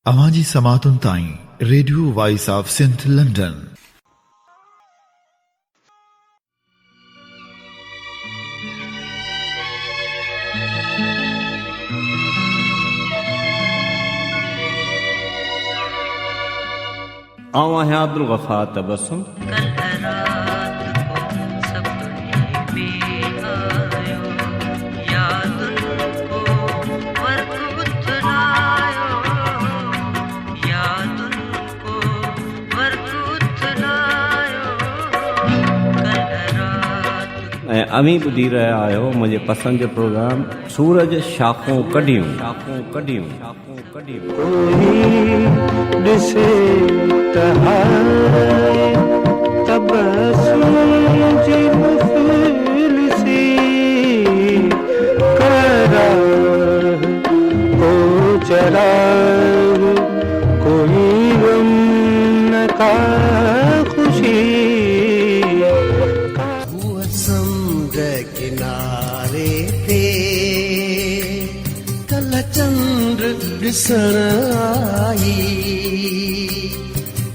अवांजी समातुन ताईं radio voice of Sindh London. आऊं आहियां अब्दुल गफ़ार तबस्सुम। ऐं अमी ॿुधी रहिया आहियो मुंहिंजे पसंदि जो प्रोग्राम सूरज शाखूं कढियूं। ॾिसे तबस्सुम जी महफ़िल सी करार को चराग कोई गम न का खुशी समुद्र किनारे ते कल चंद्र ॾिसण आई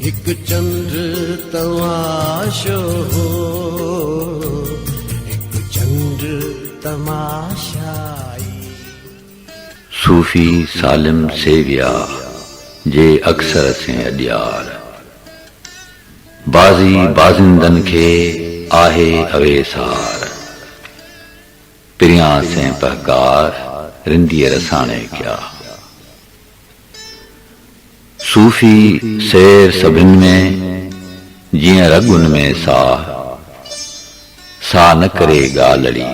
हिकु चंद्र तमाशो हो हिकु चंद्र तमाशाई। सूफ़ी सालिम सेविया जे अक्सर से अॾियार बाज़ी बाज़िंदन खे आहे अवेसार पिरियां से पहकार रिंदीअ रसाणे क्या। सूफ़ी सैर सभिन में जीअं रगुन में सा न करे गालड़ी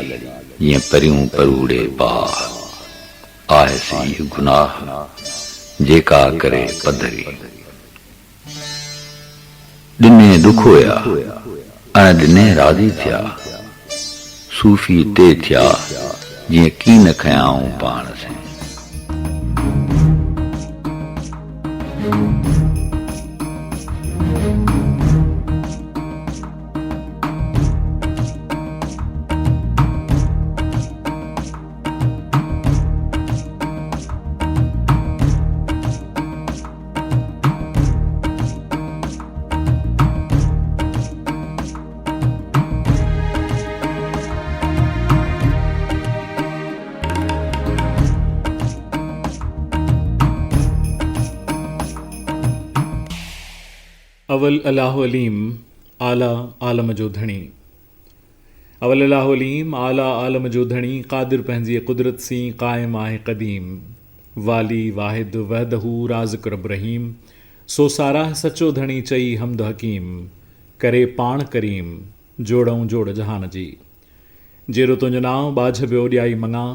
जीअं परियूं परूड़े बाह आहे सी गुनाह जेका करे पधरी। ॾिने दुख हुया अण ॾिने राज़ी थिया सूफ़ी ते थिया जीअं कीन खयाऊं पाण से। अवल अल्लाहु अलीम आला आलम जो धणी। अवल अल्लाहु अलीम आला आलम जो धणी क़ादिर पंहिंजी कुदरत सी क़ाइम आहे क़दीम वाली वाहिद वहदहू राज़िक़ रब रहीम सो साराह सचो धणी चई हमद हकीम करे पाण करीम जोड़ऊं जोड़ जहान जी। जेरो तुंहिंजो नाव बाझ ॿियो ॾियाई मङा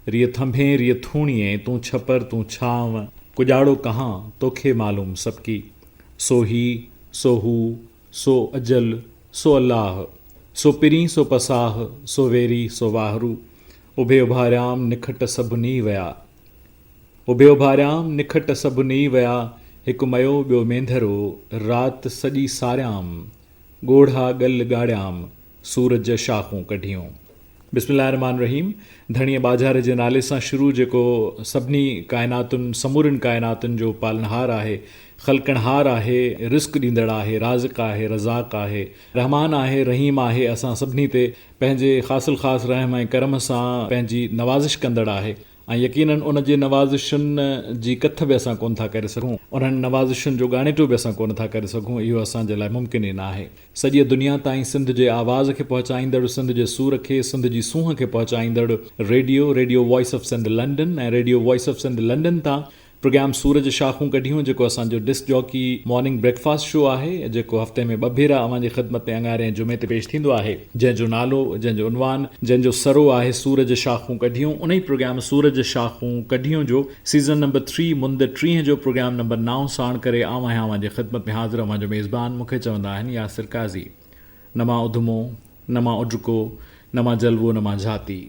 रिय थंभे रिय थूणीअ तूं छपर तूं छांव कुॼाड़ो कहां तोखे मालूम सबकी सो ही सो हू सो अजल सो अल्लाह सो पिरी सो पसाह सो वेरी सो वाहरू उभे उभारियाम निखट सभु नी विया उभे उभारियाम निखट सभु नी विया हिकु मयो ॿियो मेंधरो राति सॼी सारियाम ॻोढ़ा ॻल ॻाढ़ियाम सूरज शाखूं कढियूं। बिस्मिल्लाहिर्रहमानिर्रहीम रहीम। धणीअ बाज़ार जे नाले सां शुरू जेको सभिनी काइनातुनि समूरनि काइनातुनि जो पालनहार आहे ख़ल्क़णहार आहे रिस्क ॾींदड़ आहे राज़िक़ आहे रज़ाक़ आहे रहमान आहे रहीम आहे असां सभिनी ते पंहिंजे ख़ासिल ख़ासि रहम ऐं करम सां पंहिंजी नवाज़िश कंदड़ आहे ऐं यकीनन उन जे नवाज़िशुनि जी कथ बि असां कोन था करे सघूं उन्हनि नवाज़िशुनि जो ॻाणेटो बि असां कोन था करे सघूं इहो असांजे लाइ मुमकिन ई न आहे। सॼी दुनिया ताईं सिंध जे आवाज़ खे पहुचाईंदड़ सिंध जे सूर खे सिंध जी सूंहं खे पहुचाईंदड़ radio voice of Sindh London ऐं radio voice of Sindh London तां प्रोग्राम सूरज शाखूं कढियूं जेको असांजो disc jockey morning breakfast show आहे जेको हफ़्ते में ॿ भेरा अव्हांजी ख़िदमत में अंगारे ऐं जुमे ते पेश थींदो आहे जंहिंजो नालो जंहिंजो उनवान जंहिंजो सरो आहे सूरज शाखूं कढियूं। उन ई प्रोग्राम सूरज शाखूं कढियूं जो सीज़न नंबर 3 मुंद 30 जो प्रोग्राम नंबर 9 साण करे आहियां अव्हांजी ख़िदमत में हाज़िर अव्हांजो मेज़बान मूंखे चवंदा आहिनि यासिर काज़ी। न मां उधमो न मां उॾको न मां जलवो न मां झाती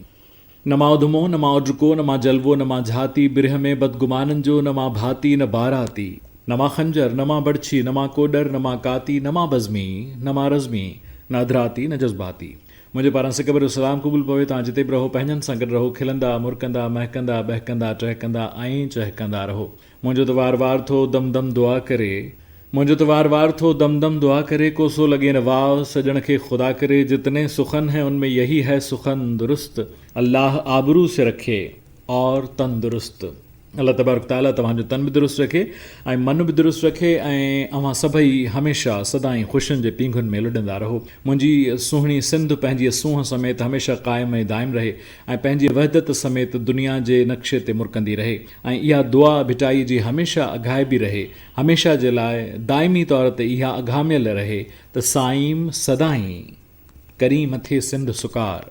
न मां उधमो न मां उॾको न मां जलवो न मां झाती बिरह में बदगुमाननि जो न मां भाती न बाराती न मां खंजर न मां बड़छी न मां कोडर न मां काती न मां बज़मी न मां रज़मी न अधराती न जज़्बाती मुंहिंजे पारां सिकबर सलाम क़बूल पवे। तव्हां जिते बि रहो पंहिंजनि सां गॾु रहो, खिलंदा मुरकंदा महकंदा बहकंदा टहकंदा ऐं चहकंदा रहो। मुंहिंजो त वार वार थो दम दम दुआ करे, मुंहिंजो त वार वार थो दम दम दुआ करे, कोसो लगे न वाव सजण खे खुदा करे, जितने सुखन है उनमें यही है सुखन दुरुस्त, अल्लाह आबरू से रखे और तंदुरुस्त। अल्लाह तबारक ताला तव्हांजो तन बि दुरुस्त रखे ऐं मन बि दुरुस्त रखे ऐं अव्हां सभई हमेशह सदाईं ख़ुशियुनि जे पींघुनि में लुॾंदा रहो। मुंहिंजी सुहिणी सिंध पंहिंजी सूंह समेत हमेशह क़ाइम ऐं दाइम रहे ऐं पंहिंजी वहदत समेत दुनिया जे नक्शे ते मुरकंदी रहे ऐं इहा दुआ भिटाई जी हमेशह अघाइबी रहे, हमेशह जे लाइ दाइमी तौर ते इहा अघामियल रहे त साईं सदाईं करी मथे सिंध सुकार,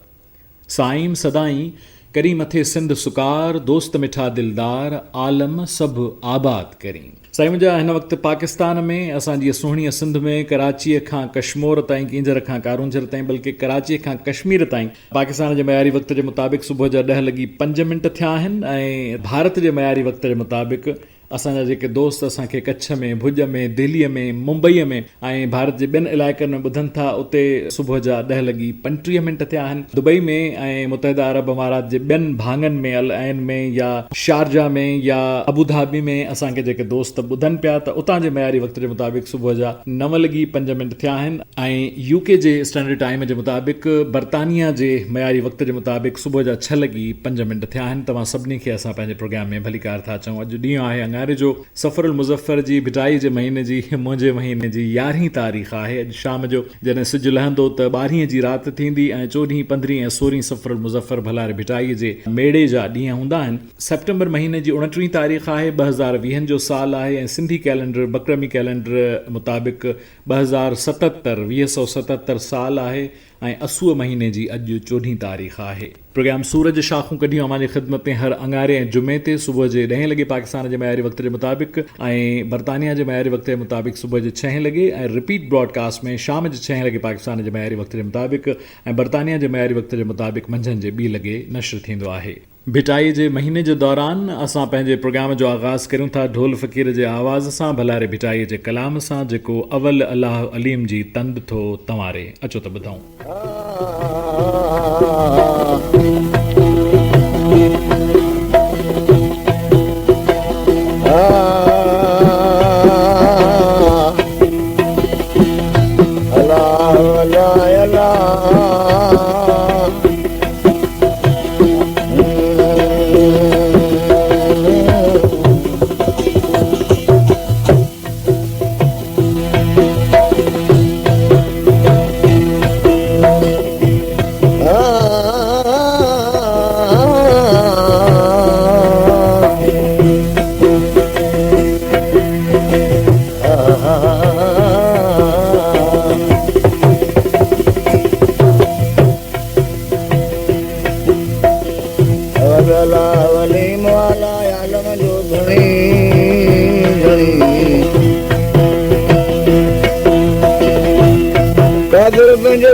साईं सदाईं करी मथे सिंध सुकार, दोस्त मिठा दिलदार आलम सभु आबाद करी। साईं मुंहिंजा हिन वक़्तु पाकिस्तान में असांजी सुहिणीअ सिंध में कराचीअ खां कश्मीर ताईं, कींजर खां कारूंजर ताईं, बल्कि कराचीअ खां कश्मीर ताईं पाकिस्तान जे मयारी वक़्त जे मुताबिक़ सुबुह जा 10:05 थिया आहिनि ऐं भारत जे मयारी वक़्त जे मुताबिक़ असांजा जेके दोस्त असांखे कच्छ में, भुज में, दिल्लीअ में, मुंबईअ में ऐं भारत जे ॿियनि इलाइक़नि में ॿुधनि था, उते सुबुह जा 10:35 थिया आहिनि। दुबई में ऐं मुतहिदा अरब अमारात जे ॿियनि भाङनि में, अल ऐन में या शारजा में या अबूधाबी में असांखे जेके दोस्त ॿुधनि पिया त उतां जे मयारी वक़्त जे मुताबिक़ सुबुह जा 9:05 थिया आहिनि ऐं यूके जे स्टैंडर्ड टाइम जे मुताबिक़ बर्तानिया जे मयारी वक़्त जे मुताबिक़ सुबुह जा 6:05 थिया आहिनि। तव्हां सभिनी खे असां पंहिंजे प्रोग्राम में भलीकार था चऊं। अॼु ॾींहुं आहे जो सफ़रुल मुज़फ़र जी भिटाई जे महीने जी, मुंहिंजे महीने जी 11 तारीख़ आहे। अॼु शाम जो जॾहिं सिजु लहंदो त 12 जी राति थींदी ऐं 14, 15 ऐं 16 सफ़रुल मुज़फ़र भलारे भिटाई जे मेड़े जा ॾींहं हूंदा आहिनि। सेप्टेंबर महीने जी 29 तारीख़ आहे, 2020 जो साल आहे ऐं सिंधी कैलेंडर बकरमी कैलेंडर मुताबिक़ 2077 साल आहे ऐं असू महीने जी अॼु 14 तारीख़ आहे। प्रोग्राम सूरज शाखूं कढियूं अमांजी ख़िदमत में हर अंगारे ऐं जुमे ते सुबुह जे 10 लॻे पाकिस्तान जे मयारी वक़्त जे मुताबिक़ ऐं बर्तानिया जे मयारी वक़्त जे मुताबिक़ सुबुह जे 6 लॻे ऐं रिपीट ब्रॉडकास्ट में शाम जे 6 लॻे पाकिस्तान जे मयारी वक़्त जे मुताबिक़ ऐं बर्तानिया जे मयारी वक़्त जे मुताबिक़ मंझंदि जे 2 लॻे नशर थींदो आहे। भिटाई जे महीने जे दौरान असां पंहिंजे प्रोग्राम जो आगाज़ करियूं था ढोल फ़क़ीर जे आवाज़ सां, भलारे भिटाई जे कलाम सां, जेको अवल अलाह अलीम जी तंद थो तंवारे। अचो त ॿुधूं।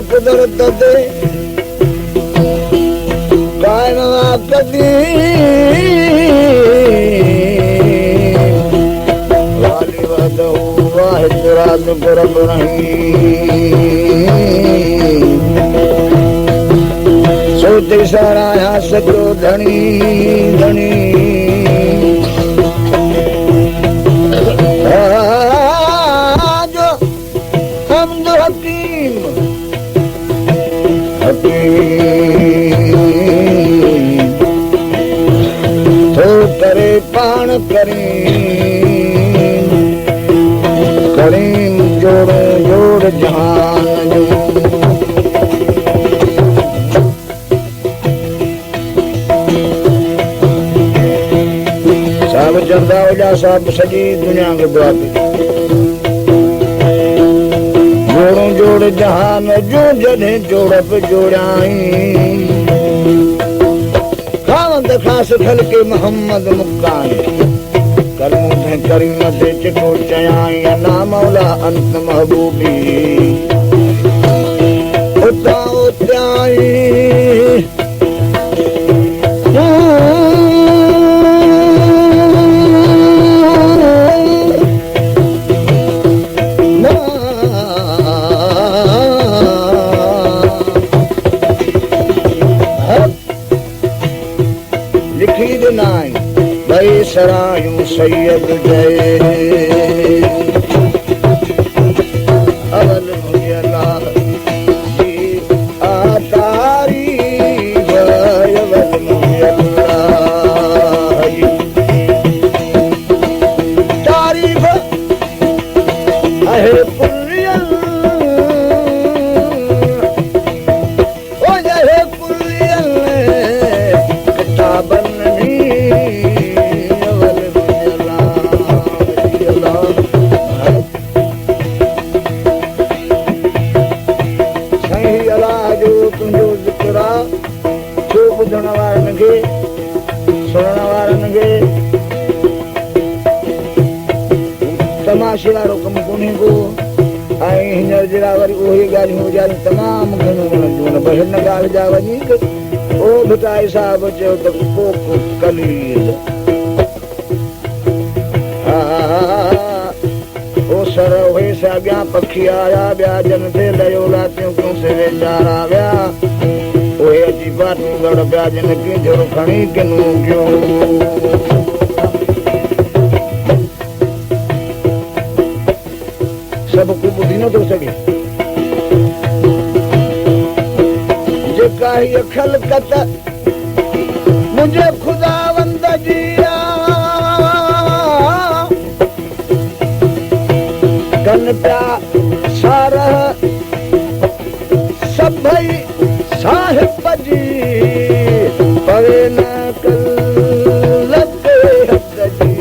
कुदरत ते कायनात दी वाली वदहू वाहिद राज रब रहीम सोच साराया सजो धनी धनी तो करे पान करीम करीम जोड़ जोड़ जहान जो सब जंदा हो जा सब सजी दुनिया के दुआ जोड़ों जोड़ जहान जो जने जोड़ब जोड़ाई खावंद खास खल के मोहम्मद मुक्कान करमूं करीम ते चिटो चयाई ना मौला अंत महबूबी उता उताई सैयद जय अवल मुझला जी आतारी अवल मुझला तारीफ आहे कुलियन ओ जहे कुलियन किताबन ॿुधण वारनि खे सुणण वारनि खे तमाशे वारो कमु कोन्हे को ऐं हींअर जहिड़ा वरी उहे ॻाल्हियूं वीचारियूं तमामु घणियूं वणंदियूं पर हिन ॻाल्हि जा वञी ओ भिटाई साहिब चयो त पोइ कलील ओ सर उहे से अॻियां पखी आया ॿिया जन ते लयो लातियूं क्यों से वेचारा विया ओए अजी बातूं गड़ ब्याज न की जो खणी किनू क्यों सब को बुद्धि न तो सके जेका ही खलकत मुझे खुदावंद जिया कन प्या सारह सभई साहिब जी पवे न कल के हद जी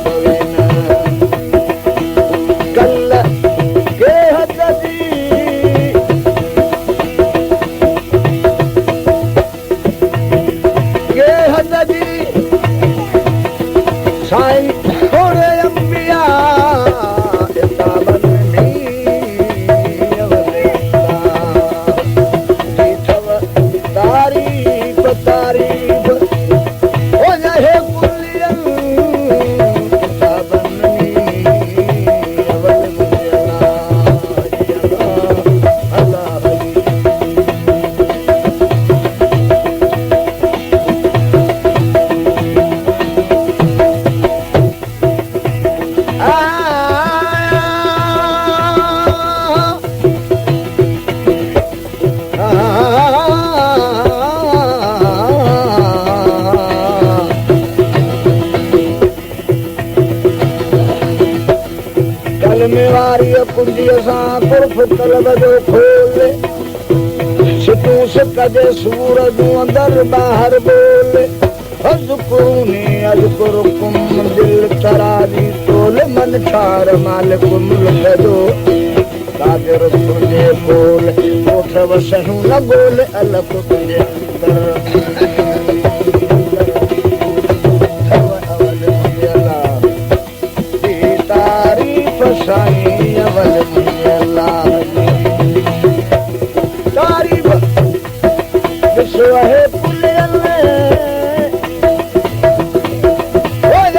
पवे न कल के हद जी के हद जी साईं थोड़े अंबिया कुंजीअ सां कुर्फ तलब जो खोले सितूं सिकजे सूरजूं अंदरि ॿाहिरि बोले अज़कुरूनी अज़कुरुकुम दिल तराजी तोले मन छार मालिक मुल्क जो कादिर तुंहिंजे बोल ओठ वसणूं न बोले अलॻि तुंहिंजे तारीफ़ साईं अवल तारीफ़ ॾिसो आहे पुलियल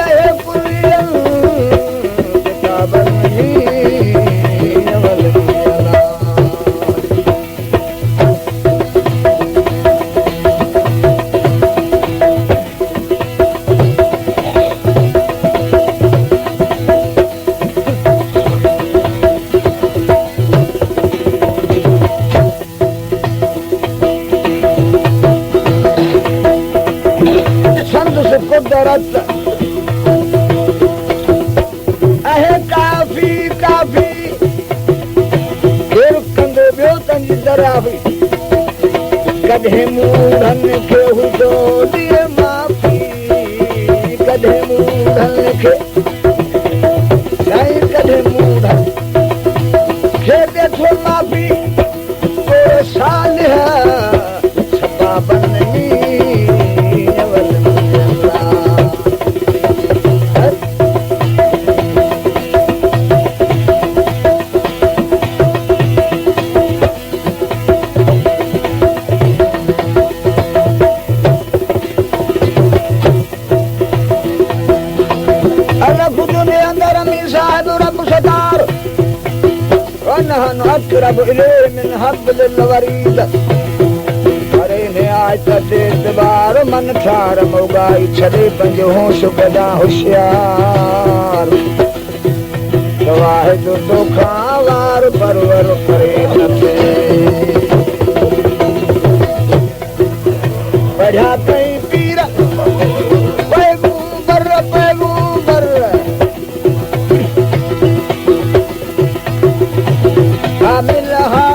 आहे पुलियल किताबनि जी अवल कुदरत आहे काफ़ी काफ़ी केरु कंदो ॿियो तंहिंजी दराफ़ी कॾहिं मूढ़नि खे हुजो ॾिए माफ़ी कॾहिं मूढ़नि खे साईं कॾहिं मूढ़नि खे ॾिठो माफ़ी को सालिह सबाबनि أكرب إليه من حبل الوريد أريني आज ते एतबार मन ठार मोगाई छड़े पंहिंजो होश कॾा होशियार वाहे जो तोखा वार परवर करे नथे पढ़िया कई पीर पैगंबर कामिल हा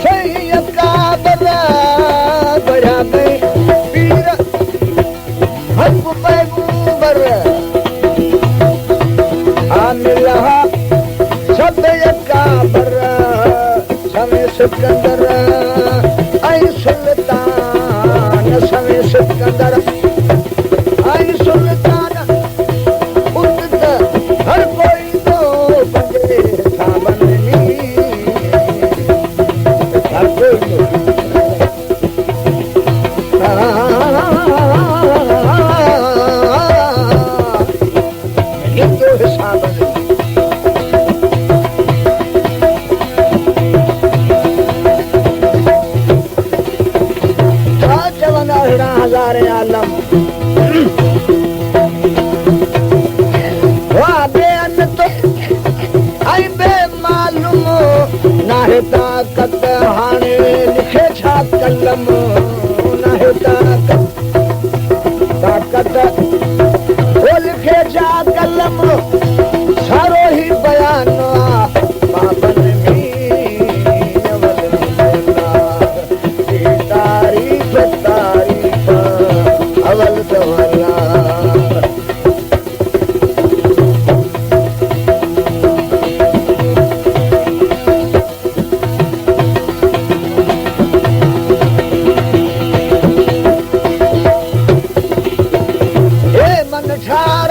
सैयद काबर पढ़िया कई पीर हक पैगंबर कामिल हा सैयद काबर समय सिकंदर ऐं सुल्तान समय सिकंदर ऐं सुल्तान उत हर कोई तो बजे सावनी हर कोई तो हिसाब हज़ारे आलम वाह बेअन तो आई बेमालूम नाहे ताकत हाणे लिखे छा कलम नाहे ताकत वो लिखे छा कलम सारो ही बयान पापन अवल तवला ए मन ठार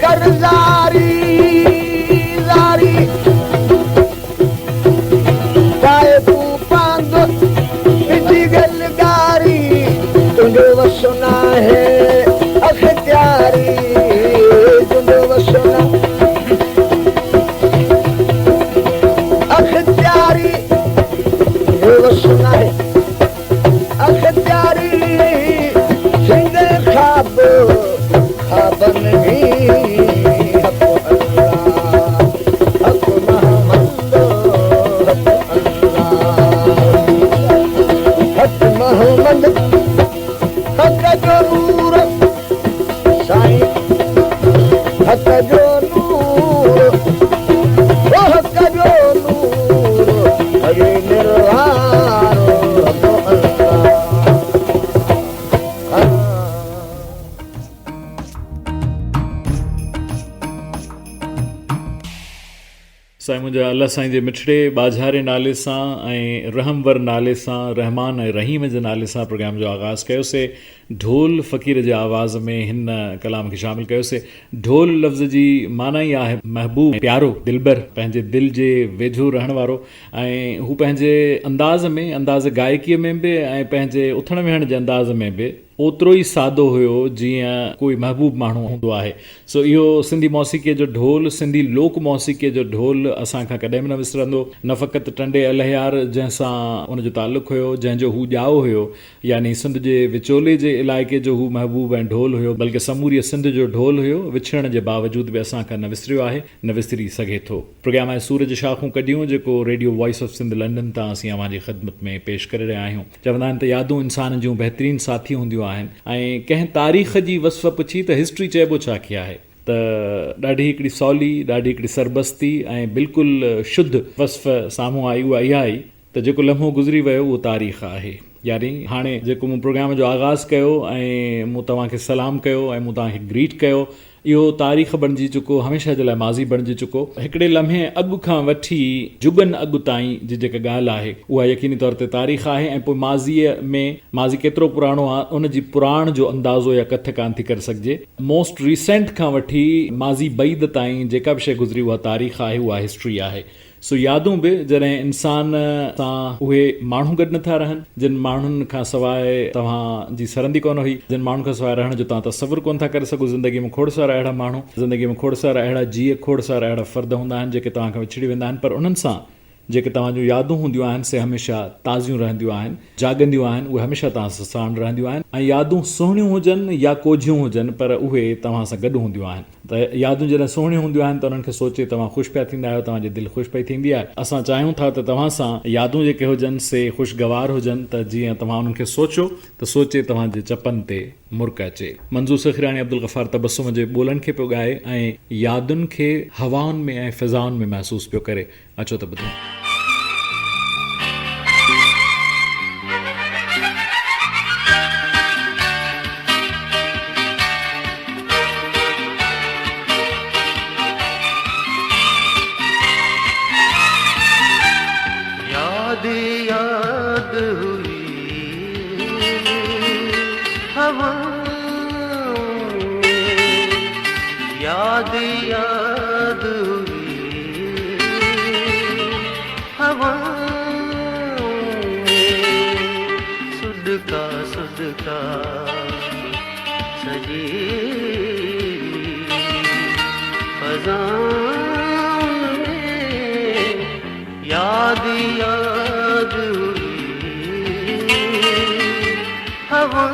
करजारी जारी चाहे तू पांद बिजी गलगारी तुझे वसना है अख्तियारी तुझे वसना अख्तियारी तुझे वसना है अख्तियारी जिंदे ख्वाब ख्वाबन भी हक अल्लाह हक महमद हक महमद हक जो नूर साईं हक जो नूर ओ हक जो नूर हरे निर्वाण रब अल्लाह साईं मुंहिंजा अल्लाह साईं जे मिठड़े ॿाझारे नाले सां ऐं रहमवर नाले सां रहमान ऐं रहीम जे नाले सां प्रोग्राम जो आगाज़ कयोसीं ढोल फ़क़ीर जे आवाज़ में हिन कलाम खे शामिल कयोसीं ढोल लफ़्ज़ जी माना ई आहे महबूब प्यारो दिलबर पंहिंजे दिलि जे वेझो रहण वारो ऐं हू पंहिंजे अंदाज़ में अंदाज़ गायकीअ में बि ऐं पंहिंजे उथण वेहण जे अंदाज़ में बि ओतिरो ई सादो हुयो जीअं कोई महबूब माण्हू हूंदो आहे। सो इहो सिंधी मौसीक़ीअ जो ढोल सिंधी लोक मौसीक़ीअ जो ढोल असांखां कॾहिं बि न विसरंदो न फ़क़ति टंडे अलहियार जंहिंसां उनजो तालुक़ु हुयो जंहिंजो हू ॼाओ हुयो यानी सिंध जे विचोले जे इलाइक़े जो हू महबूब ऐं ढोल हुयो बल्कि समूरी सिंध जो ढोल हुयो विछड़ण जे बावजूद बि असांखां न विसरियो आहे न विसरी सघे थो। प्रोग्राम आहे सूरज शाखूं कढियूं जेको radio voice of Sindh London तां असीं अव्हांजी ख़िदमत में पेश करे रहिया आहियूं। चवंदा आहिनि त यादूं इंसान जूं बहितरीन साथी हूंदियूं आहिनि ऐं कंहिं तारीख़ जी वसफ़ पुछी त हिस्ट्री चइबो छा की आहे त ॾाढी हिकिड़ी सवली ॾाढी हिकिड़ी सरबस्ती ऐं बिल्कुलु शुद्ध वसफ़ साम्हूं आई उहा इहा आई त जेको लम्हो गुज़री वियो उहो तारीख़ आहे। यानी हाणे जेको मूं प्रोग्राम जो आगाज़ कयो ऐं मूं तव्हांखे सलाम कयो ऐं मूं तव्हांखे ग्रीट कयो इहो तारीख़ बणिजी चुको हमेशह जे लाइ माज़ी बणिजी चुको। हिकिड़े लम्हे अॻु खां वठी जुगनि अॻु ताईं जी जेका ॻाल्हि आहे उहा यकीनी तौर ते तारीख़ आहे ऐं पोइ माज़ीअ में माज़ी केतिरो पुराणो आहे उन जी पुराण जो अंदाज़ो या कथ कान थी करे सघिजे। मोस्ट रिसेंट खां वठी माज़ी बैद ताईं जेका बि शइ गुज़री उहा तारीख़ आहे उहा हिस्ट्री आहे। सो यादूं बि जॾहिं इंसान सां उहे माण्हू गॾु नथा रहनि जिन माण्हुनि खां सवाइ तव्हांजी सरंदी कोन हुई जिन माण्हुनि खां सवाइ रहण जो तव्हां तसवुरु कोन था करे सघो। ज़िंदगी में खोड़सार अहिड़ा माण्हू ज़िंदगी में खोड़सार अहिड़ा जीअ खोड़सार अहिड़ा फ़र्द हूंदा आहिनि जेके तव्हां खां विछड़ी वेंदा आहिनि पर उन्हनि सां जेके तव्हां जूं यादूं हूंदियूं आहिनि से हमेशह ताज़ियूं रहंदियूं आहिनि, जाॻंदियूं आहिनि, उहे हमेशह तव्हां सां साण रहंदियूं आहिनि। ऐं यादूं सुहिणियूं हुजनि या कोझियूं हुजनि पर उहे तव्हां सां गॾु हूंदियूं आहिनि। त यादूं जॾहिं सुहिणियूं हूंदियूं आहिनि त उन्हनि खे सोचे तव्हां ख़ुशि पिया थींदा आहियो, तव्हांजी दिलि ख़ुशि पई थींदी आहे। असां चाहियूं था त तव्हां सां यादूं जेके हुजनि से ख़ुशगवार हुजनि, त जीअं तव्हां उन्हनि खे सोचो त सोचे तव्हांजे चपनि ते मुर्क अचे। मंज़ूर सखरानी अब्दुल गफ़ार तबस्सुम जे ॿोलनि खे पियो ॻाए ऐं यादुनि खे हवाउनि में ऐं फ़िज़ाउनि में महसूसु पियो करे। अचो त ॿुधो। याद हुई हवा, याद हुई हवा, सुडका सुडका सजी फज़ान में, याद हुई हवा।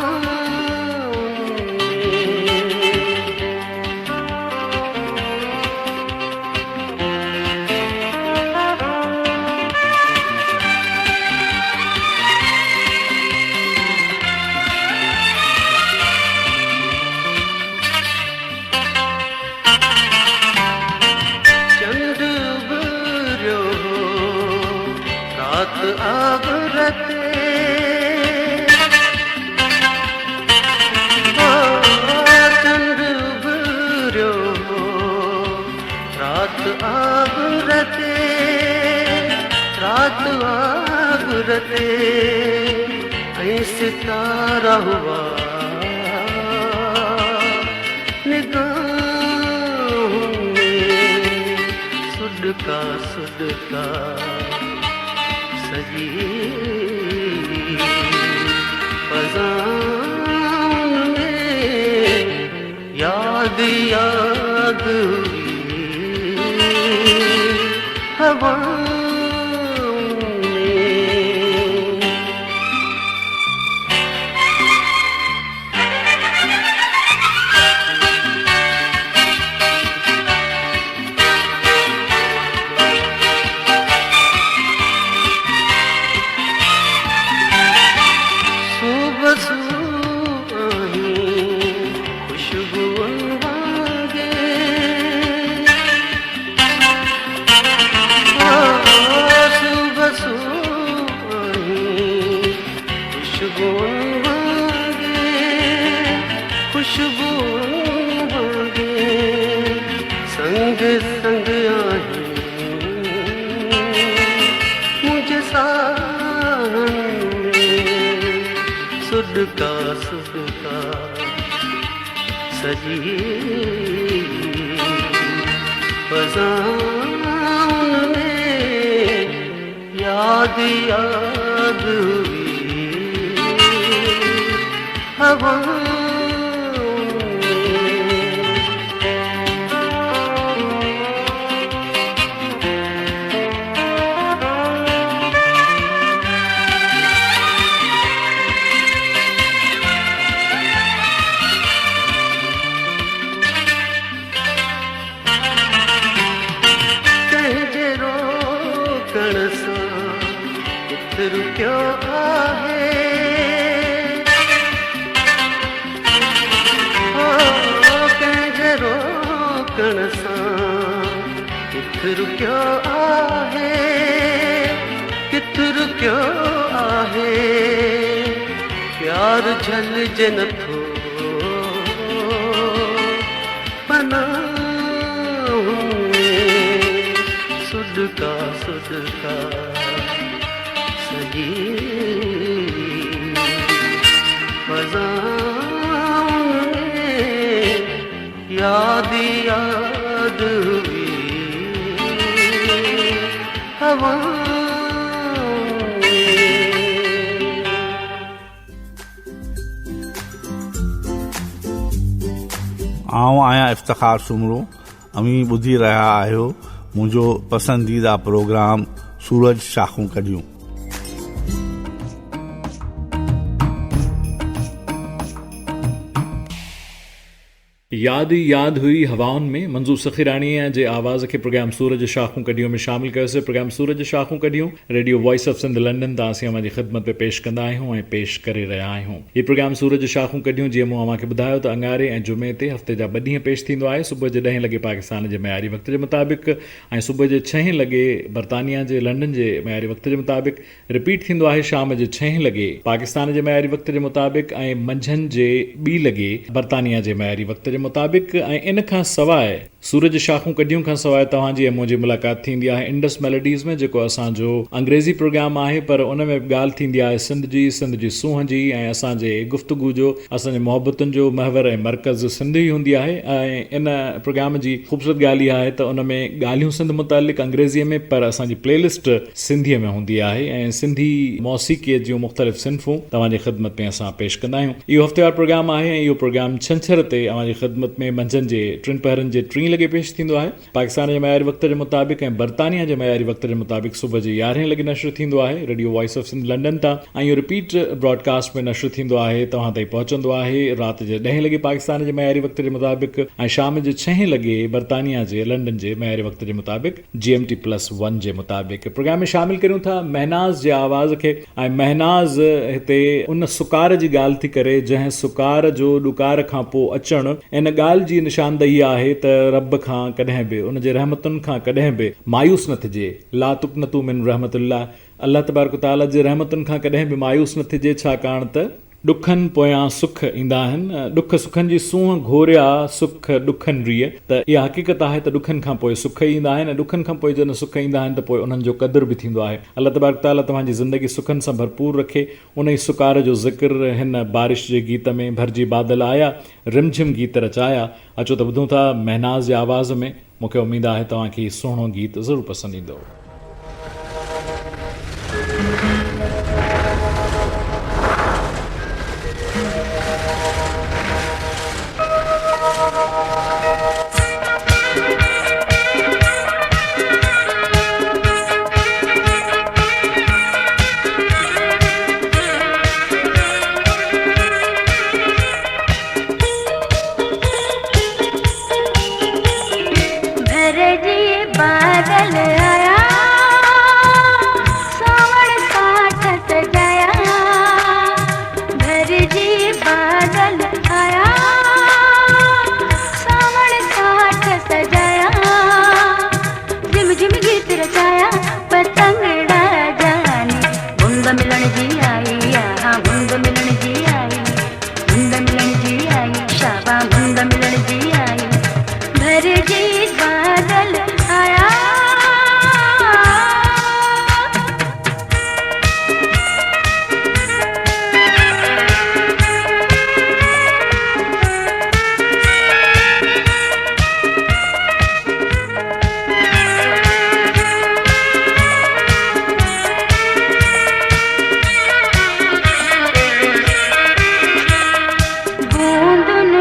आगरते ऐं सितारा हुआ निगाहों में, सुडका सुडका सजी फज़ान में, याद हुई हवा। संग संग आई मुझे सावन में, सुडका सुडका सजी फज़ान में, याद हुई हवा। रुकियो आहे कंहिंजे रोकण सां, किथे रुकियो आहे, किथे रुकियो आहे, प्यार झलिजे नथो पनाह में, सुडका सुडका सजी फज़ान में, याद हुई हवा। आऊं आहियां इफ़्तिख़ार सुमरो। अमी ॿुधी रहिया आहियो मुंहिंजो पसंदीदा प्रोग्राम सूरज शाखूं कढियूं। याद हुई हवाउन में मंजूर सखीराणीअ जे आवाज़ के प्रोग्राम सूरज शाखूं कढियूं में शामिल कयोसीं। प्रोग्राम सूरज शाखूं कढियूं radio voice of Sindh London तां असीं अवां जी ख़िदमत में पेश कंदा आहियूं ऐं पेश करे रहिया आहियूं। हीउ प्रोग्राम सूरज शाखूं कढियूं जीअं मूं अव्हांखे ॿुधायो त अंगारे ऐं जुमे ते हफ़्ते जा 2 ॾींहं पेश थींदो आहे। सुबुह जे 10 लॻे पाकिस्तान जे मयारी वक़्त जे मुताबिक़ ऐं सुबुह जे 6 लॻे बरतानिया जे लंडन जे मयारी वक़्त जे मुताबिक़। रिपीट थींदो आहे शाम जे 6 लॻे पाकिस्तान जे मयारी वक़्त जे मुताबिक़ ऐं मंझंदि जे 2 लॻे बरतानिया जे मयारी वक़्त जे मुताबिक़। ऐं इन खां सवाइ सूरज शाखूं कढियूं खां सवाइ तव्हांजी ऐं मुंहिंजी मुलाक़ात थींदी आहे इंडस मेलोडीज़ में, जेको असांजो अंग्रेज़ी प्रोग्राम आहे, पर उन में ॻाल्हि थींदी आहे सिंध जी सूंहं जी ऐं असांजे गुफ़्तगू जो, असांजे मुहबतुनि जो महवर ऐं मरकज़ सिंध ई हूंदी आहे। ऐं इन प्रोग्राम जी ख़ूबसूरत ॻाल्हि इहा आहे त उन में ॻाल्हियूं सिंध मुतालिक़ अंग्रेज़ीअ में, पर असांजी प्लेलिस्ट सिंधीअ में हूंदी आहे ऐं सिंधी मौसीक़ीअ जूं मुख़्तलिफ़ सिन्फ़ूं तव्हांजी ख़िदमत में असां पेश कंदा आहियूं। इहो हफ़्तेवार प्रोग्राम आहे ऐं इहो प्रोग्राम छंछर ते अव्हांजी ख़िदमत में मंझंदि जे 3 पहरनि जे 3 लॻे पेश थींदो आहे पाकिस्तान जे मयारी वक़्त जे मुताबिक़ ऐं बरतानिया जे मयारी वक़्त जे मुताबिक़ सुबुह जे 11 लॻे नशर थींदो आहे radio voice of Sindh London तां। ऐं इहो रिपीट ब्रॉडकास्ट में नशर थींदो आहे, तव्हां ताईं पहुचंदो आहे राति जे 10 लॻे पाकिस्तान जे मयारी वक़्त जे मुताबिक़ ऐं शाम जे 6 लॻे बरतानिया जे लंडन जे मयारी वक़्त जे मुताबिक़ GMT+1 जे मुताबिक़। प्रोग्राम में शामिल करियूं था महनाज़ जे आवाज़ खे। ऐं महनाज़ हिते उन सुकार जी ॻाल्हि थी करे जंहिं सुकार जो ॾुकार खां पोइ अचणु। इन ॻाल्हि जी निशानदही आहे त रब खां कॾहिं बि उन जे रहमतुनि खां कॾहिं बि मायूस न थिजे। ला तुक़नतू मिन रहमतिल्लाह, अल्लाह तबारक तआला जे रहमतुनि खां कॾहिं बि मायूस न थिजे, छाकाणि त ॾुखनि पोयां सुख ईंदा आहिनि। ॾुख सुखनि जी सूंहं घोरिया सुख ॾुखनि रीअ, त इहा हक़ीक़त आहे त ॾुखनि खां पोइ सुख ईंदा आहिनि ऐं ॾुखनि खां पोइ जॾहिं सुख ईंदा आहिनि त पोइ उन्हनि जो क़दुरु बि थींदो आहे। अल्लाह तबारक तआला तव्हांजी ज़िंदगी सुखनि सां भरपूर रखे। उन ई सुकार जो ज़िक्र हिन बारिश जे गीत में भरिजी बादल आया रिमझिम गीत रचाया। अचो त ॿुधूं था महनाज़ जे आवाज़ में। मूंखे उमेदु आहे तव्हांखे हीउ सुहिणो गीत ज़रूरु पसंदि ईंदो।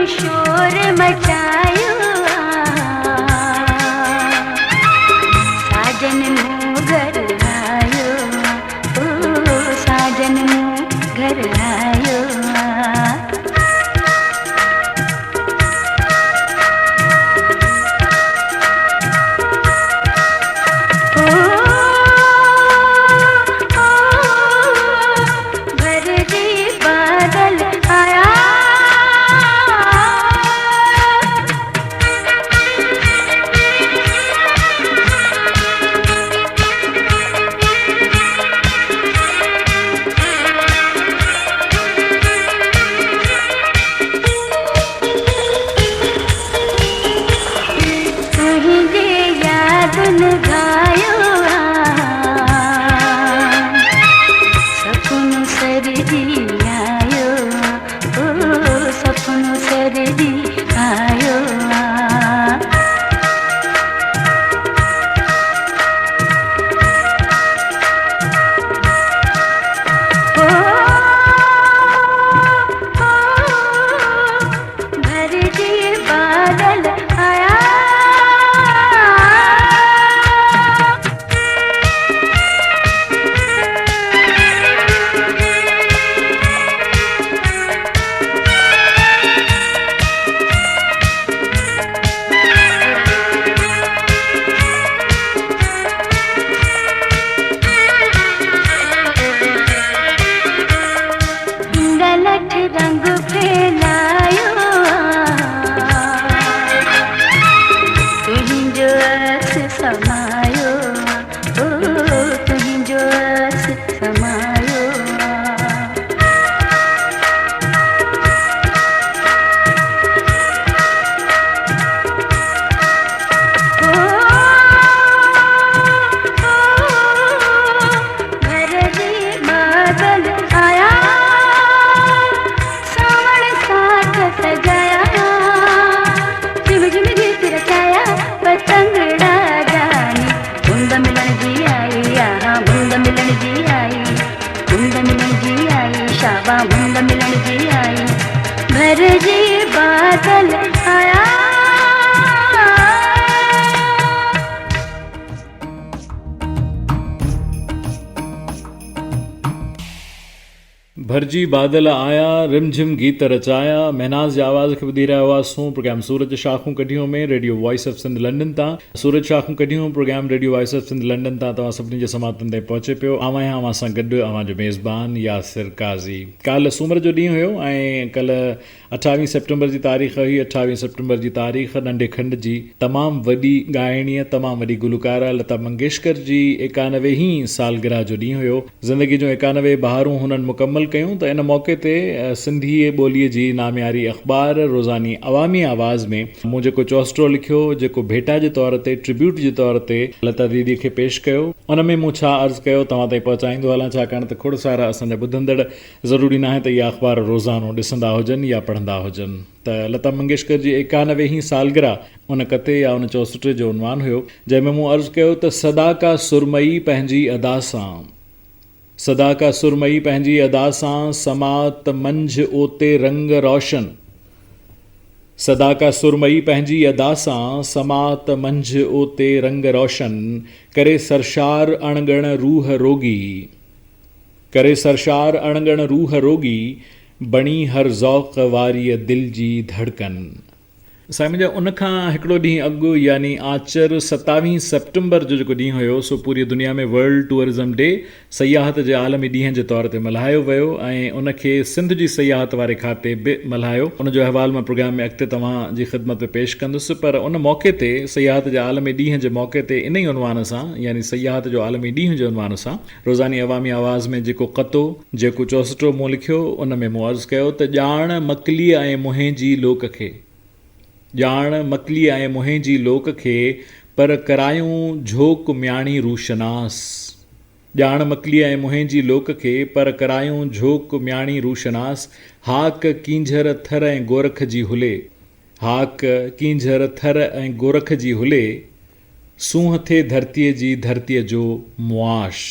शोर मचायो भरजी बादल आया भरजी बादल आया रिमझिम गीत रचाया महनाज़ जी आवाज़ खे ॿुधी रहिया हुआसीं प्रोग्राम सूरज शाखूं कढियूं में radio voice of Sindh London तां सूरज शाखूं कढियूं program radio voice of Sindh London तां तव्हां सभिनी जे समातनि ताईं पहुचे पियो अवां सां गॾु अवां जो मेज़बान यासिर काज़ी कल्ह सूमर जो ॾींहुं हुयो ऐं कल्ह 28 सितंबर जी तारीख़ हुई 28 सितंबर जी तारीख़ नंढे खंड जी तमामु वॾी ॻाइणीअ तमामु वॾी गुलकारा लता मंगेशकर जी 91 सालगिरह जो ॾींहुं हुयो ज़िंदगी जो 91 बहारूं हुननि मुकमल कयूं त इन मौक़े ते सिंधी ॿोलीअ जी नामियारी अख़बार रोज़ानी अवामी आवाज़ में मूं जेको चौसटो लिखियो जेको भेटा जे तौर ते ट्रिब्यूट जे तौर ते लता दीदी खे पेश कयो उन में मूं छा अर्ज़ु कयो तव्हां ताईं पहुचाईंदो हलां छाकाणि त खोड़ सारा असांजा ॿुधंदड़ ज़रूरी न आहे त इहा अख़बार रोज़ानो ॾिसंदा हुजनि या पढ़ंदा हुजनि त लता मंगेशकर जी 91 सालगिरह उन कते या उन चौसटे जो उनवान हुयो जंहिंमें मूं अर्ज़ु कयो त सदा का सुरमई पंहिंजी अदा सां सदा का सुरमई पंहिंजी अदा सां समात मंझि ओते रंग रोशन सदा का सुरमई पंहिंजी अदा सां समात मंझि ओते रंग रोशन करे सरशार अणगण रूह रोगी करे सरशार अणगण रूह रोगी बणी हर ज़ौक़ वारीअ दिलि जी धड़कन साईं मुंहिंजा उन खां हिकिड़ो ॾींहुं अॻु यानी आचर 27 सितंबर जो जेको ॾींहुं हुयो सो पूरी दुनिया में वर्ल्ड टूरिज़म डे सयाहत जे आलमी ॾींहं जे तौर ते मल्हायो वियो ऐं उनखे सिंध जी सयाहत वारे खाते बि मल्हायो उनजो अहवाल मां प्रोग्राम में अॻिते तव्हांजी ख़िदमत में पेश कंदुसि पर उन मौक़े ते सयाहत जे आलमी ॾींहं जे मौक़े ते इन ई उनवान सां यानी सयाहत जो आलमी ॾींहं जे उनवान सां रोज़ानी अवामी आवाज़ में जेको क़तो जेको चौसटो मूं लिखियो उन में मूं अर्ज़ु कयो त ॼाण मकली ऐं मुंहिं जी लोक खे ॼाण मकली ऐं मुंहिं जी लोक खे पर करायूं झोक म्याणी रूशनास ॼाण मकली ऐं मुंहिं जी लोक खे पर करायूं झोक म्याणी रूशनास हाक कींझर थर ऐं गोरख जी हुले हाक कींझर थर ऐं गोरख जी हुले सूंह थे धरतीअ जो मुआश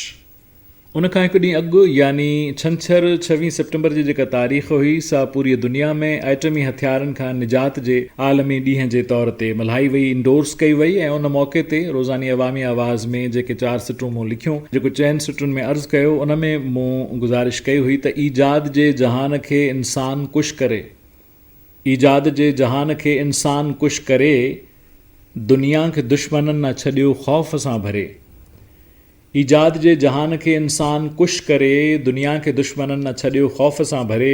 उन खां हिकु ॾींहुं अॻु यानी छंछरु 26 सितंबर जी जेका तारीख़ हुई सा पूरी दुनिया में एटमी हथियारनि खां निजात जे आलमी ॾींहं जे तौर ते मल्हाई वई इंडोर्स कई वई ऐं उन मौक़े ते रोज़ानी अवामी आवाज़ में जेके 4 सिटूं मूं लिखियूं जेको 4 सिटुनि में अर्ज़ु कयो उन में मूं गुज़ारिश कई हुई त ईजाद जे जहान खे इंसान कुश करे ईजाद जे जहान खे इंसान कुश करे दुनिया खे दुश्मननि न छॾियो ख़ौफ़ सां भरे ईजाद जे जहान खे इंसान कुश करे दुनिया खे दुश्मननि न छॾियो ख़ौफ़ सां भरे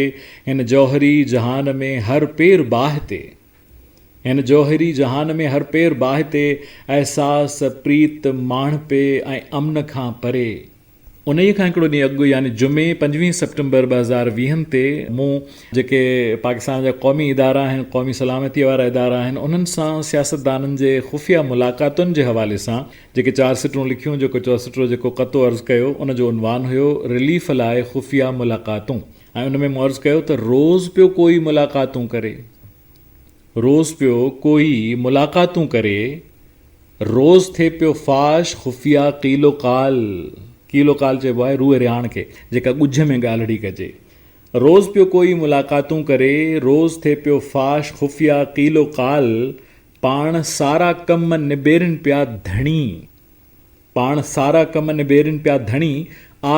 हिन जौहरी जहान में हर पेर बाहि ते हिन जौहरी जहान में हर पेर बाहि ते अहसास प्रीत माणपे ऐं अमन खां परे उन ई खां हिकिड़ो ॾींहुं अॻु यानी जुमे 25 सितंबर 2020 ते मूं जेके पाकिस्तान जा क़ौमी इदारा आहिनि क़ौमी सलामतीअ वारा इदारा आहिनि उन्हनि सां सियासतदाननि जे ख़ुफ़िया मुलाक़ातुनि जे हवाले सां जेके 4 सिटूं लिखियूं जेको चौसटो जेको क़तो अर्ज़ु कयो उनजो उनवान हुयो रिलीफ़ लाइ ख़ुफ़िया मुलाक़ातूं ऐं उन में मूं अर्ज़ु कयो त रोज़ पियो कोई मुलाक़ातूं करे रोज़ पियो कोई मुलाक़ातूं करे रोज़ थिए पियो फाश ख़ुफ़िया कीलो काल चइबो आहे रूह रिहाण खे जेका ॻुझ में ॻाल्हिड़ी कजे रोज़ पियो कोई मुलाक़ातूं करे रोज़ थिए पियो फाश ख़ुफ़िया कीलो काल पाण सारा कम निबेरनि पिया धणी पाण सारा कम निबेरनि पिया धणी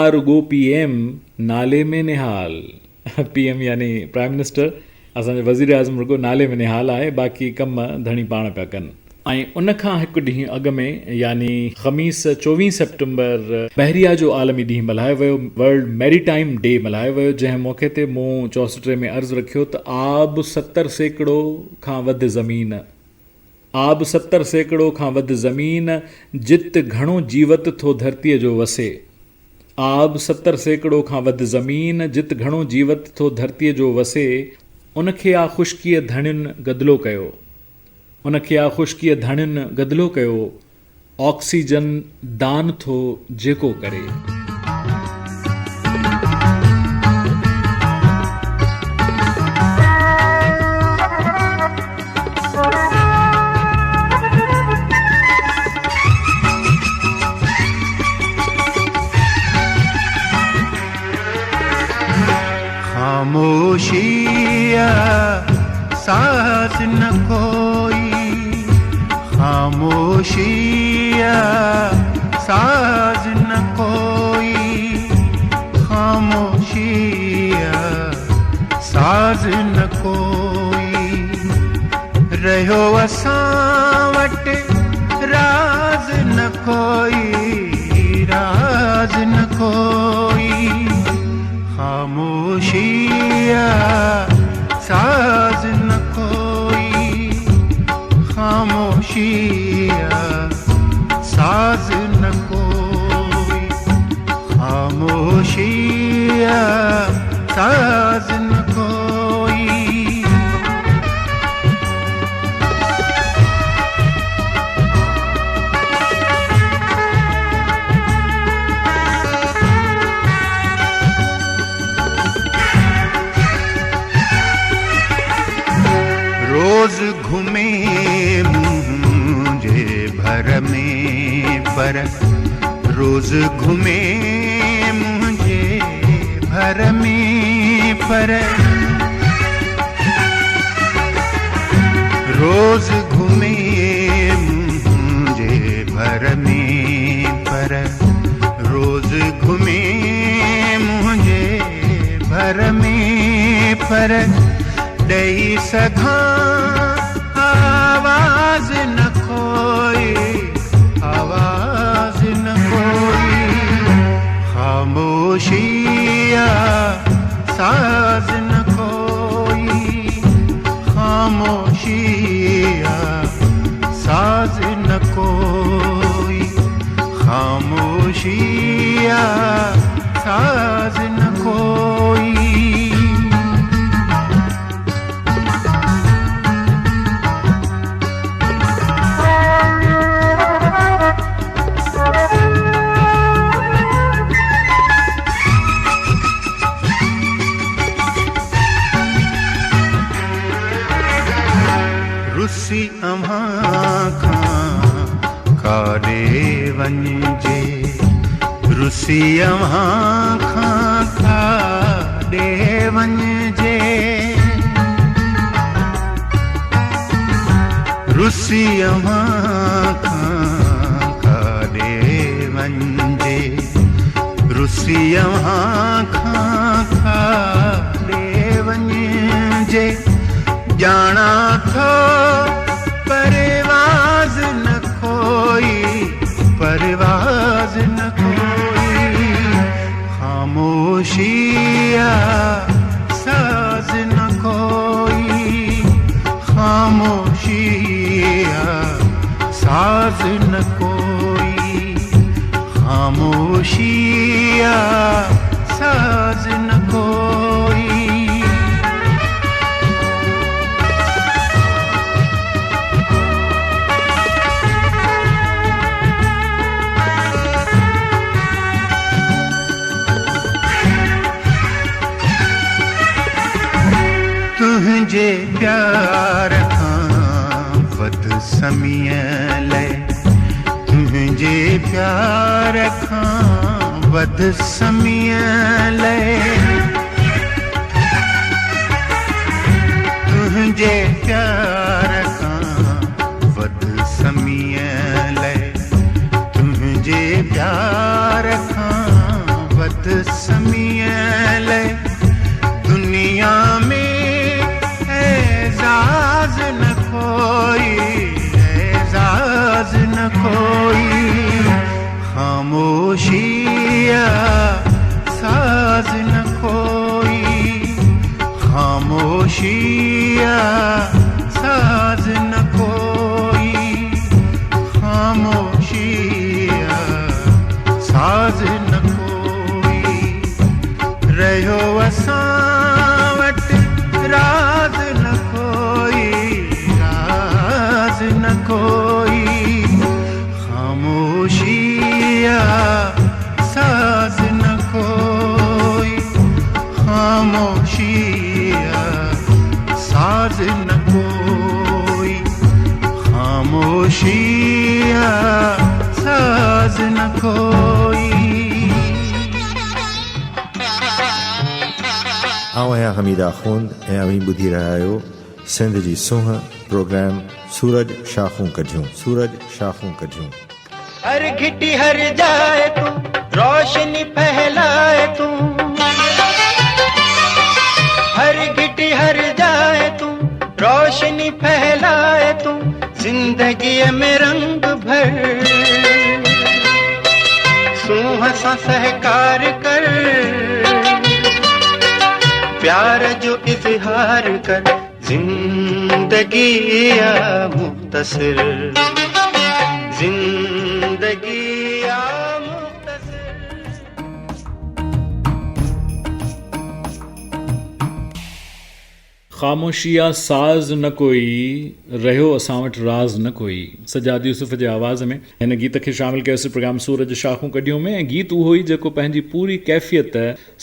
आर गो PM नाले में निहाल PM यानी प्राइम मिनिस्टर असांजो वज़ीर आज़म रुगो नाले में निहाल आहे बाक़ी कम धणी पाण पिया कनि ऐं उन खां हिकु ॾींहुं अॻु में यानी ख़मीस 24 सितंबर बहरिया जो आलमी ॾींहुं मल्हायो वियो वर्ल्ड मैरीटाइम डे मल्हायो वियो जंहिं मौक़े ते मूं चौसटे में अर्ज़ु रखियो त आब 70 सैकड़ो खां वधि ज़मीन आब 70 सैकड़ो खां वधि ज़मीन जित घणो जीवत थो धरतीअ जो वसे आब 70 सैकड़ो खां वधि ज़मीन जित घणो जीवत थो धरतीअ जो वसे उनखे आ ख़ुश्कीअ धणियुनि गदिलो कयो उनखे आ ख़ुश्कीअ धणियुनि गदिलो कयो ऑक्सीजन दान थो जेको करे खामोशिया खामोशिया साज न कोई, खामोशिया साज न कोई, रहो असां वटि राज न कोई, राज न कोई, खामोशिया साज न कोई, खामोशिया साज न कोई, खामोशिया साज न कोई। रोज घूमे मुझे भर में पर, रोज घूमे मुझे भर में पर, रोज घूमे मुझे भर में पर, रोज घूमे मुझे भर में पर, दई सघां आवाज न कोई, आवाज न कोई, खामोशिया साज न कोई, खामोशिया साज न कोई, खामोशिया साज न कोई। रुसी अव्हां खां काॾे वञिजे, रुसी अव्हां खां काॾे वञिजे, रुसी अव्हां खां काॾे वञिजे, रुसी अव्हां खां काॾे वञिजे, जाना थो परवाज़ न कोई, परवाज़ न कोई, खामोशिया साज न कोई, खामोशिया साज न कोई, खामोशिया साज न कोई। तुझे प्यार खां वध समियल, तुझे प्यार खां वध समियल, तुझे प्यार खां वध समियल, तुझे प्यार खां वध समियल, दुनिया में एजाज न कोई, एजाज न कोई, खामोशिया साज न कोई, खामोशिया साज न कोई, खामोशिया साज न कोई, रहो असां वटि राज न कोई, राज न कोई, खामोशिया साज न कोई, खामोशिया साज न कोई, खामोशिया साज न कोई। आऊं आहियां हमीदा खून ऐं अवी ॿुधी रहिया आहियो सिंध जी सूंह प्रोग्राम सूरज शाखूं कढियूं, सूरज शाखूं कढियूं। हर घिटी हर जाए तू रोशनी फैलाए तू, हर घिटी हर जाए तू रोशनी फैलाए तू, जिंदगी में रंग भर सूह सा सहकार कर, प्यार जो इजहार कर, जिंदगी या मुख्तसर, जिंदगी या ख़ामोशिया साज़ न कोई रहियो असां वटि राज़ न कोई, सजाद यूसुफ़ जे आवाज़ में हिन गीत खे शामिल कयोसीं प्रोग्राम सूरज शाखूं कढियूं में। ऐं गीत उहो ई जेको पंहिंजी पूरी कैफ़ियत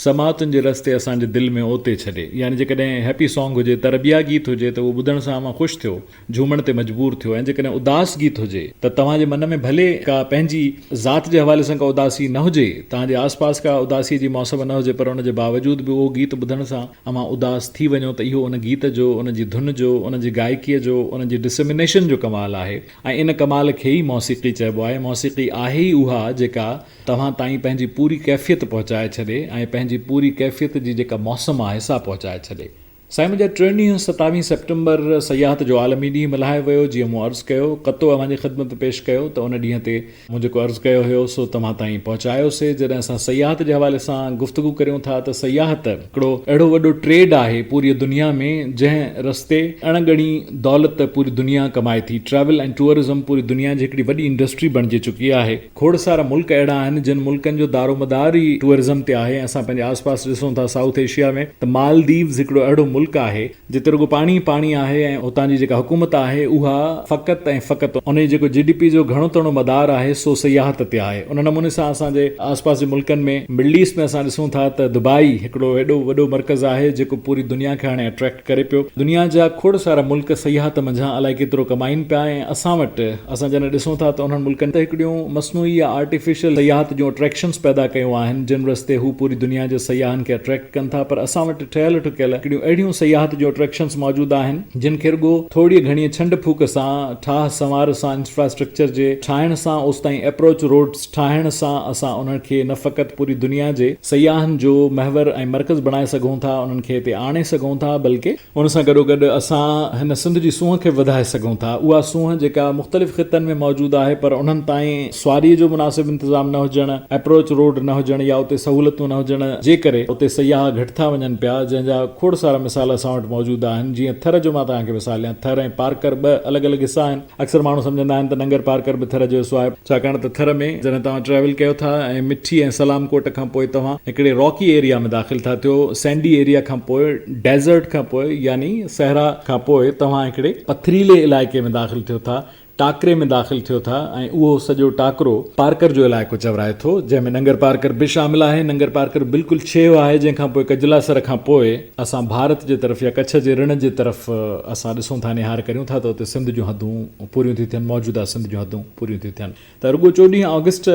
समातुनि जे रस्ते असांजे दिलि में ओते छॾे। यानी जेकॾहिं हैप्पी सॉन्ग हुजे, तरबिया गीत हुजे त उहो ॿुधण सां मां ख़ुशि थियो, झूमण ते मजबूर थियो। ऐं जेकॾहिं उदास गीत हुजे त तव्हांजे मन में भले का पंहिंजी ज़ात जे हवाले सां का उदासी न हुजे, तव्हांजे आसपास का उदासीअ जी मौसम न हुजे, पर उन जे बावजूद बि उहो गीत ॿुधण सां अमां उदास थी वञो त इहो उन गीत जो, उन जी धुन जो, उन जी गायकीअ जो, उन जी डिसमिनेशन जो कमाल आहे। ऐं इन कमाल खे ई मौसीक़ी चइबो आहे। मौसीक़ी आहे ई उहा जेका तव्हां ताईं पंहिंजी पूरी कैफ़ियत पहुचाए छॾे ऐं पंहिंजी पूरी कैफ़ियत जी जेका मौसम आहे सा पहुचाए छॾे। साईं मुंहिंजा 27 सेप्टेम्बर सयाहत जो आलमी ॾींहुं मल्हायो वियो। जीअं मूं अर्ज़ु कयो, कतो अव्हांजी ख़िदमत पेश कयो त उन ॾींहं ते मूं जेको अर्ज़ु कयो हुयो सो तव्हां ताईं पहुचायोसीं। जॾहिं असां सयाहत जे हवाले सां गुफ़्तगू करियूं था त सयाहत हिकिड़ो अहिड़ो वॾो ट्रेड आहे पूरी दुनिया में, जंहिं रस्ते अणगणी दौलत पूरी दुनिया कमाए थी। ट्रैवल ऐं टूरिज़म पूरी दुनिया जी हिकिड़ी वॾी इंडस्ट्री बणिजी चुकी आहे। खोड़ सारा मुल्क अहिड़ा आहिनि जिन मुल्कनि जो दारोमदार ई टूरिज़म ते आहे। असां पंहिंजे आसपास ॾिसूं था साउथ एशिया में त मालदीव्स हिकिड़ो अहिड़ो मुल्क आहे जिते रुगो पाणी पाणी आहे ऐं उतां जी जेका हुकूमत आहे उहा फ़क़ति ऐं फ़क़ति उन जी जेको GDP जो घणो तणो मदार आहे सो सयाहत ते आहे। उन नमूने सां असांजे आसपास जे मुल्कनि में, मिडल ईस्ट में असां ॾिसूं था त दुबई हिकिड़ो एॾो वॾो मर्कज़ आहे जेको पूरी दुनिया खे हाणे अट्रैक्ट करे पियो। दुनिया जा खोड़ सारा मुल्क सयाहत मंझां अलाए केतिरो कमाइनि पिया। ऐं असां वटि असां जॾहिं ॾिसूं था त उन्हनि मुल्कनि ते हिकिड़ियूं मसनूई या आर्टिफिशियल सयाहत जूं अट्रैक्शन्स पैदा कयूं आहिनि जिन रस्ते हू पूरी दुनिया जे सयाहनि खे अट्रैक्ट कनि था। पर असां वटि ठहियल ठुकियल हिकिड़ियूं अहिड़ियूं सयाहत जूं अट्रैक्शन्स मौजूदु आहिनि जिन खे रुगो थोरी घणी छंड फूक सां, ठाह संवार सां, इंफ्रास्ट्रक्चर जे ठाहिण सां, उस ताईं अप्रोच रोड्स ठाहिण सां असां उन्हनि खे न फ़क़ति पूरी दुनिया जे सयाहनि जो महवर ऐं मर्कज़ बणाए सघूं था, उन्हनि खे हिते आणे सघूं था। बल्कि उन सां गॾोगॾु असां हिन सिंध जी सूंहं खे वधाए सघूं था। उहा सूंहं जेका मुख़्तलिफ़ ख़ितनि में मौजूदु आहे पर उन्हनि ताईं सवारीअ जो मुनासिब इंतज़ाम न हुजणु, अप्रोच रोड न हुजणु या उते सहूलियतूं न हुजण जे करे उते सयाह घटि था वञनि पिया, जंहिंजा खोड़ सारा मिसाल असां वटि मौजूदु आहिनि। जीअं थर जो मां तव्हांखे मिसाल ॾियां, थर ऐं पार्कर ॿ अलॻि अलॻि हिसा आहिनि। अक्सर माण्हू सम्झंदा आहिनि त नंगर पार्कर बि थर जो हिसो आहे, छाकाणि त थर में जॾहिं तव्हां ट्रैवल कयो था ऐं मिठी ऐं सलामकोट खां पोइ तव्हां हिकिड़े रॉकी एरिया में दाख़िल था थियो, सैंडी एरिया खां पोइ, डेज़र्ट खां पोइ यानी सहरा खां पोइ तव्हां हिकिड़े पथरीले इलाइक़े में दाख़िल थियो था, टाकरे में दाख़िल थियो था। ऐं उहो सॼो टाकरो पार्कर जो इलाइक़ो चवराए थो, जंहिंमें नंगर पार्कर बि शामिल आहे। नंगर पार्कर बिल्कुलु छेव आहे, जंहिंखां पोइ कजलासर खां पोइ असां भारत जे तरफ़ या कच्छ जे ऋण जे तरफ़ असां ॾिसूं था, निहार करियूं था त उते सिंध जूं हदूं पूरियूं थियूं थियनि, मौजूदा सिंध जूं हदूं पूरियूं थियूं थियनि। त रुगो 14 अगस्त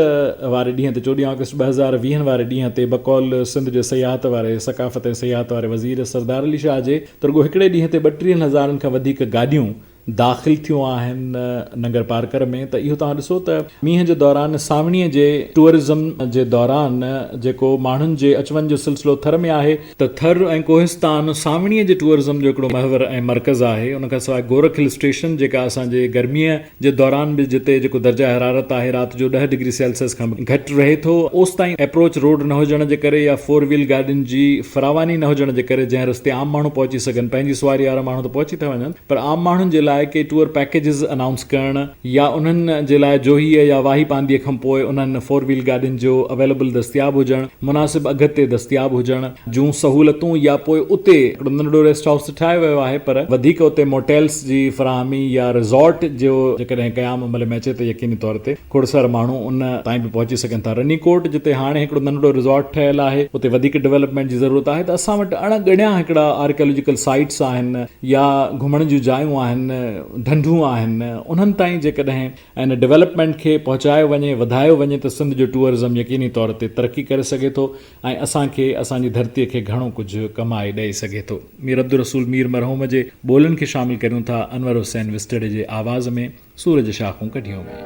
वारे ॾींहं ते, 14 अगस्त 2020 वारे ॾींहं ते बकौल सिंध जे सयाहत वारे, सकाफ़त ऐं सयाहत वारे वज़ीर सरदार अली शाह जे त रुगो हिकिड़े ॾींहं ते 32,000 खां वधीक गाॾियूं दाख़िल थियूं आहिनि नंगर पार्कर में। त इहो तव्हां ॾिसो त मींहं जे दौरान, सावणीअ जे टूरिज़म जे दौरान जेको माण्हुनि जे अचवञ जो सिलसिलो थर में आहे, त थर ऐं कोहिस्तान सावणीअ जे टूरिज़म जो हिकिड़ो महवर ऐं मर्कज़ आहे। उन खां सवाइ गोरख हिल स्टेशन जेका असांजे गर्मीअ जे दौरान बि जिते जेको दर्जा हरारत आहे राति जो 10 डिग्री सेल्सियस खां घटि रहे थो, ओस ताईं अप्रोच रोड न हुजण जे करे या 4 व्हील गाॾियुनि जी फरावानी न हुजण जे करे, जंहिं रस्ते आम माण्हू पहुची सघनि। पंहिंजी सवारी वारा माण्हू त पहुची था वञनि, पर आम माण्हुनि जे लाइ के टूर पैकेजिस अनाउंस करण या उन्हनि जे लाइ जोहीअ या वाही पांदीअ खां पोइ उन्हनि 4 व्हील गाॾियुनि जो अवेलेबल दस्तियाब हुजणु, मुनासिब अघ ते दस्तियाब हुजण जूं सहूलतूं, या पोइ उते हिकिड़ो नंढिड़ो रेस्ट हाउस ठाहियो वियो आहे पर वधीक उते मोटेल्स जी फराहमी या रिज़ॉर्ट जो जेकॾहिं क़याम अमल में अचे त यकीनी तौर ते खोड़ सारा माण्हू उन ताईं बि पहुची सघनि था। रनीकोट जिते हाणे हिकिड़ो नंढिड़ो रिज़ॉर्ट ठहियल आहे, उते वधीक डेवलपमेंट जी ज़रूरत आहे। त असां वटि अणगणिया हिकिड़ा आर्कियोलॉजिकल साइट्स आहिनि या घुमण जूं जायूं आहिनि ढंढूं आहिनि उन्हनि ताईं जेकॾहिं इन डेवलपमेंट खे पहुचायो वञे, वधायो वञे त सिंध जो टूरिज़म यकीनी तौर ते तरक़ी करे सघे थो ऐं असांखे असांजी धरतीअ खे घणो कुझु कमाए ॾेई सघे थो। मीर अब्दुल रसूल मीर मरहूम जे ॿोलनि खे शामिल करियूं था अनवर हुसैन विस्टड़े जे आवाज़ में सूरज शाखूं कढियूं में।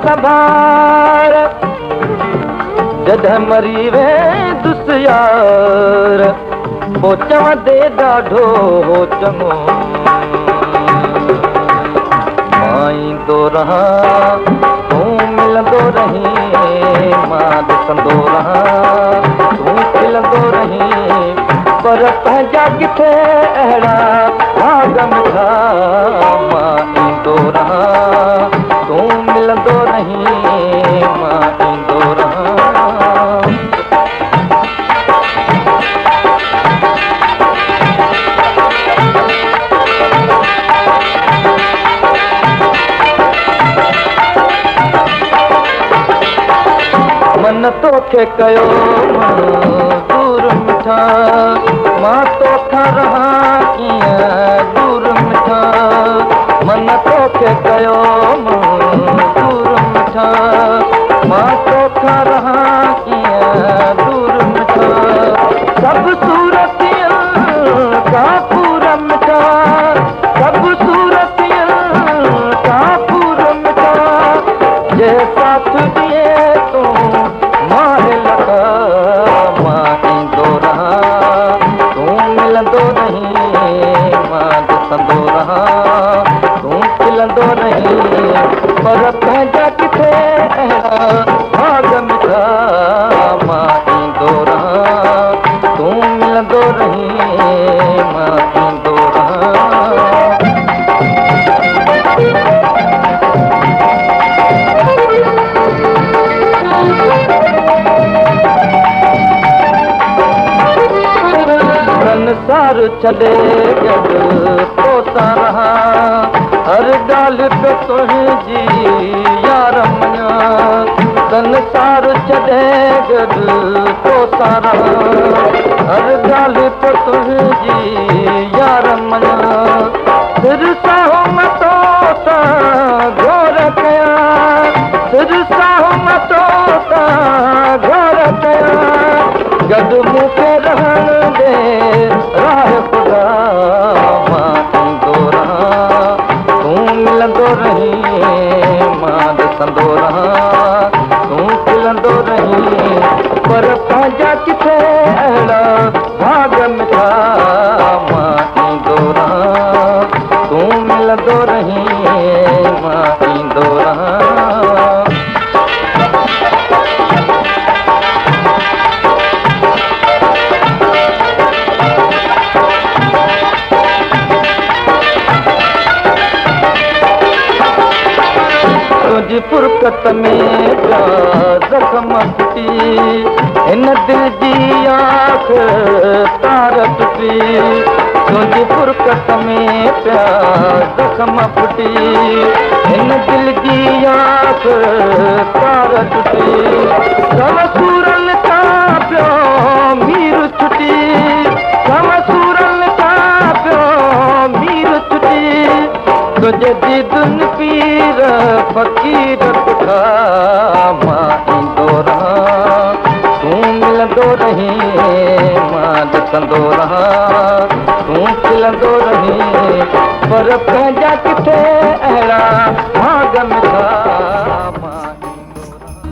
संभार जॾहिं मरी वे दुसियार पोइ चवंदे ॾाढो चङो मां ईंदो रहां तूं मिलंदो रहीं, मां ॾिसंदो रहां तूं खिलंदो रहीं, पर पंहिंजा किथे अहिड़ा भाग मिठा मां ईंदो रहां तूं मिलंदो रहीं, मां ईंदो रहां। मन तोखे कयो दूर मिठा, मां तोखां रहां कीअं दूर मिठा, मन तोखे कयो दूर मिठा, मां तोखां रहां कीअं दूर मिठा, सभु सूरतियूं कापूर मिठा, सभु सूरतियूं कापूर मिठा, जे साथ ॾिए तूं मारे लॻा मां ईंदो रहां तूं मिलंदो रहीं, मां ॾिसंदो रहां तूं खिलंदो रहीं, पर पंहिंजा किथे भाग मिठा मां ईंदो रहां तूं मिलंदो रहीं, मां ईंदो रहां। संसार छॾे गॾु तोसां रहां, हर ॻाल्हि पे तुंहिंजी यार मञां, संसार छॾे गॾु तोसां रहां, हर ॻाल्हि पे तुंहिंजी यार मञां, सिर सां मां तोसां घोर कयां, सिर सां मां तोसां घोर कयां, गॾु मूंखे रहण दे राह खुदा मां ईंदो रहां तूं मिलंदो रहीं, मां ॾिसंदो रहां तूं खिलंदो रहीं, पर पंहिंजा किथे अहिड़ा भाग मिठा मां ईंदो रहां तूं मिलंदो रहीं, मां ईंदो रहां। तुंहिंजी फुरकत में ज़ख़्म फुटी, हिन दिल जी आँख तार टुटी, तुंहिंजी फुरकत में ज़ख़्म फुटी, हिन दिल जी आँख तार टुटी, सव सूरन खां पियो मीर छुटी, सव सूरन खां पियो मीर छुटी, तुंहिंजे दीदुन पीर फ़क़ीर पुठा मां ईंदो रहां तूं मिलंदो रहीं, मां ॾिसंदो रहां तूं खिलंदो रहीं, पर पंहिंजा किथे अहिड़ा भाग मिठा मां ईंदो रहां।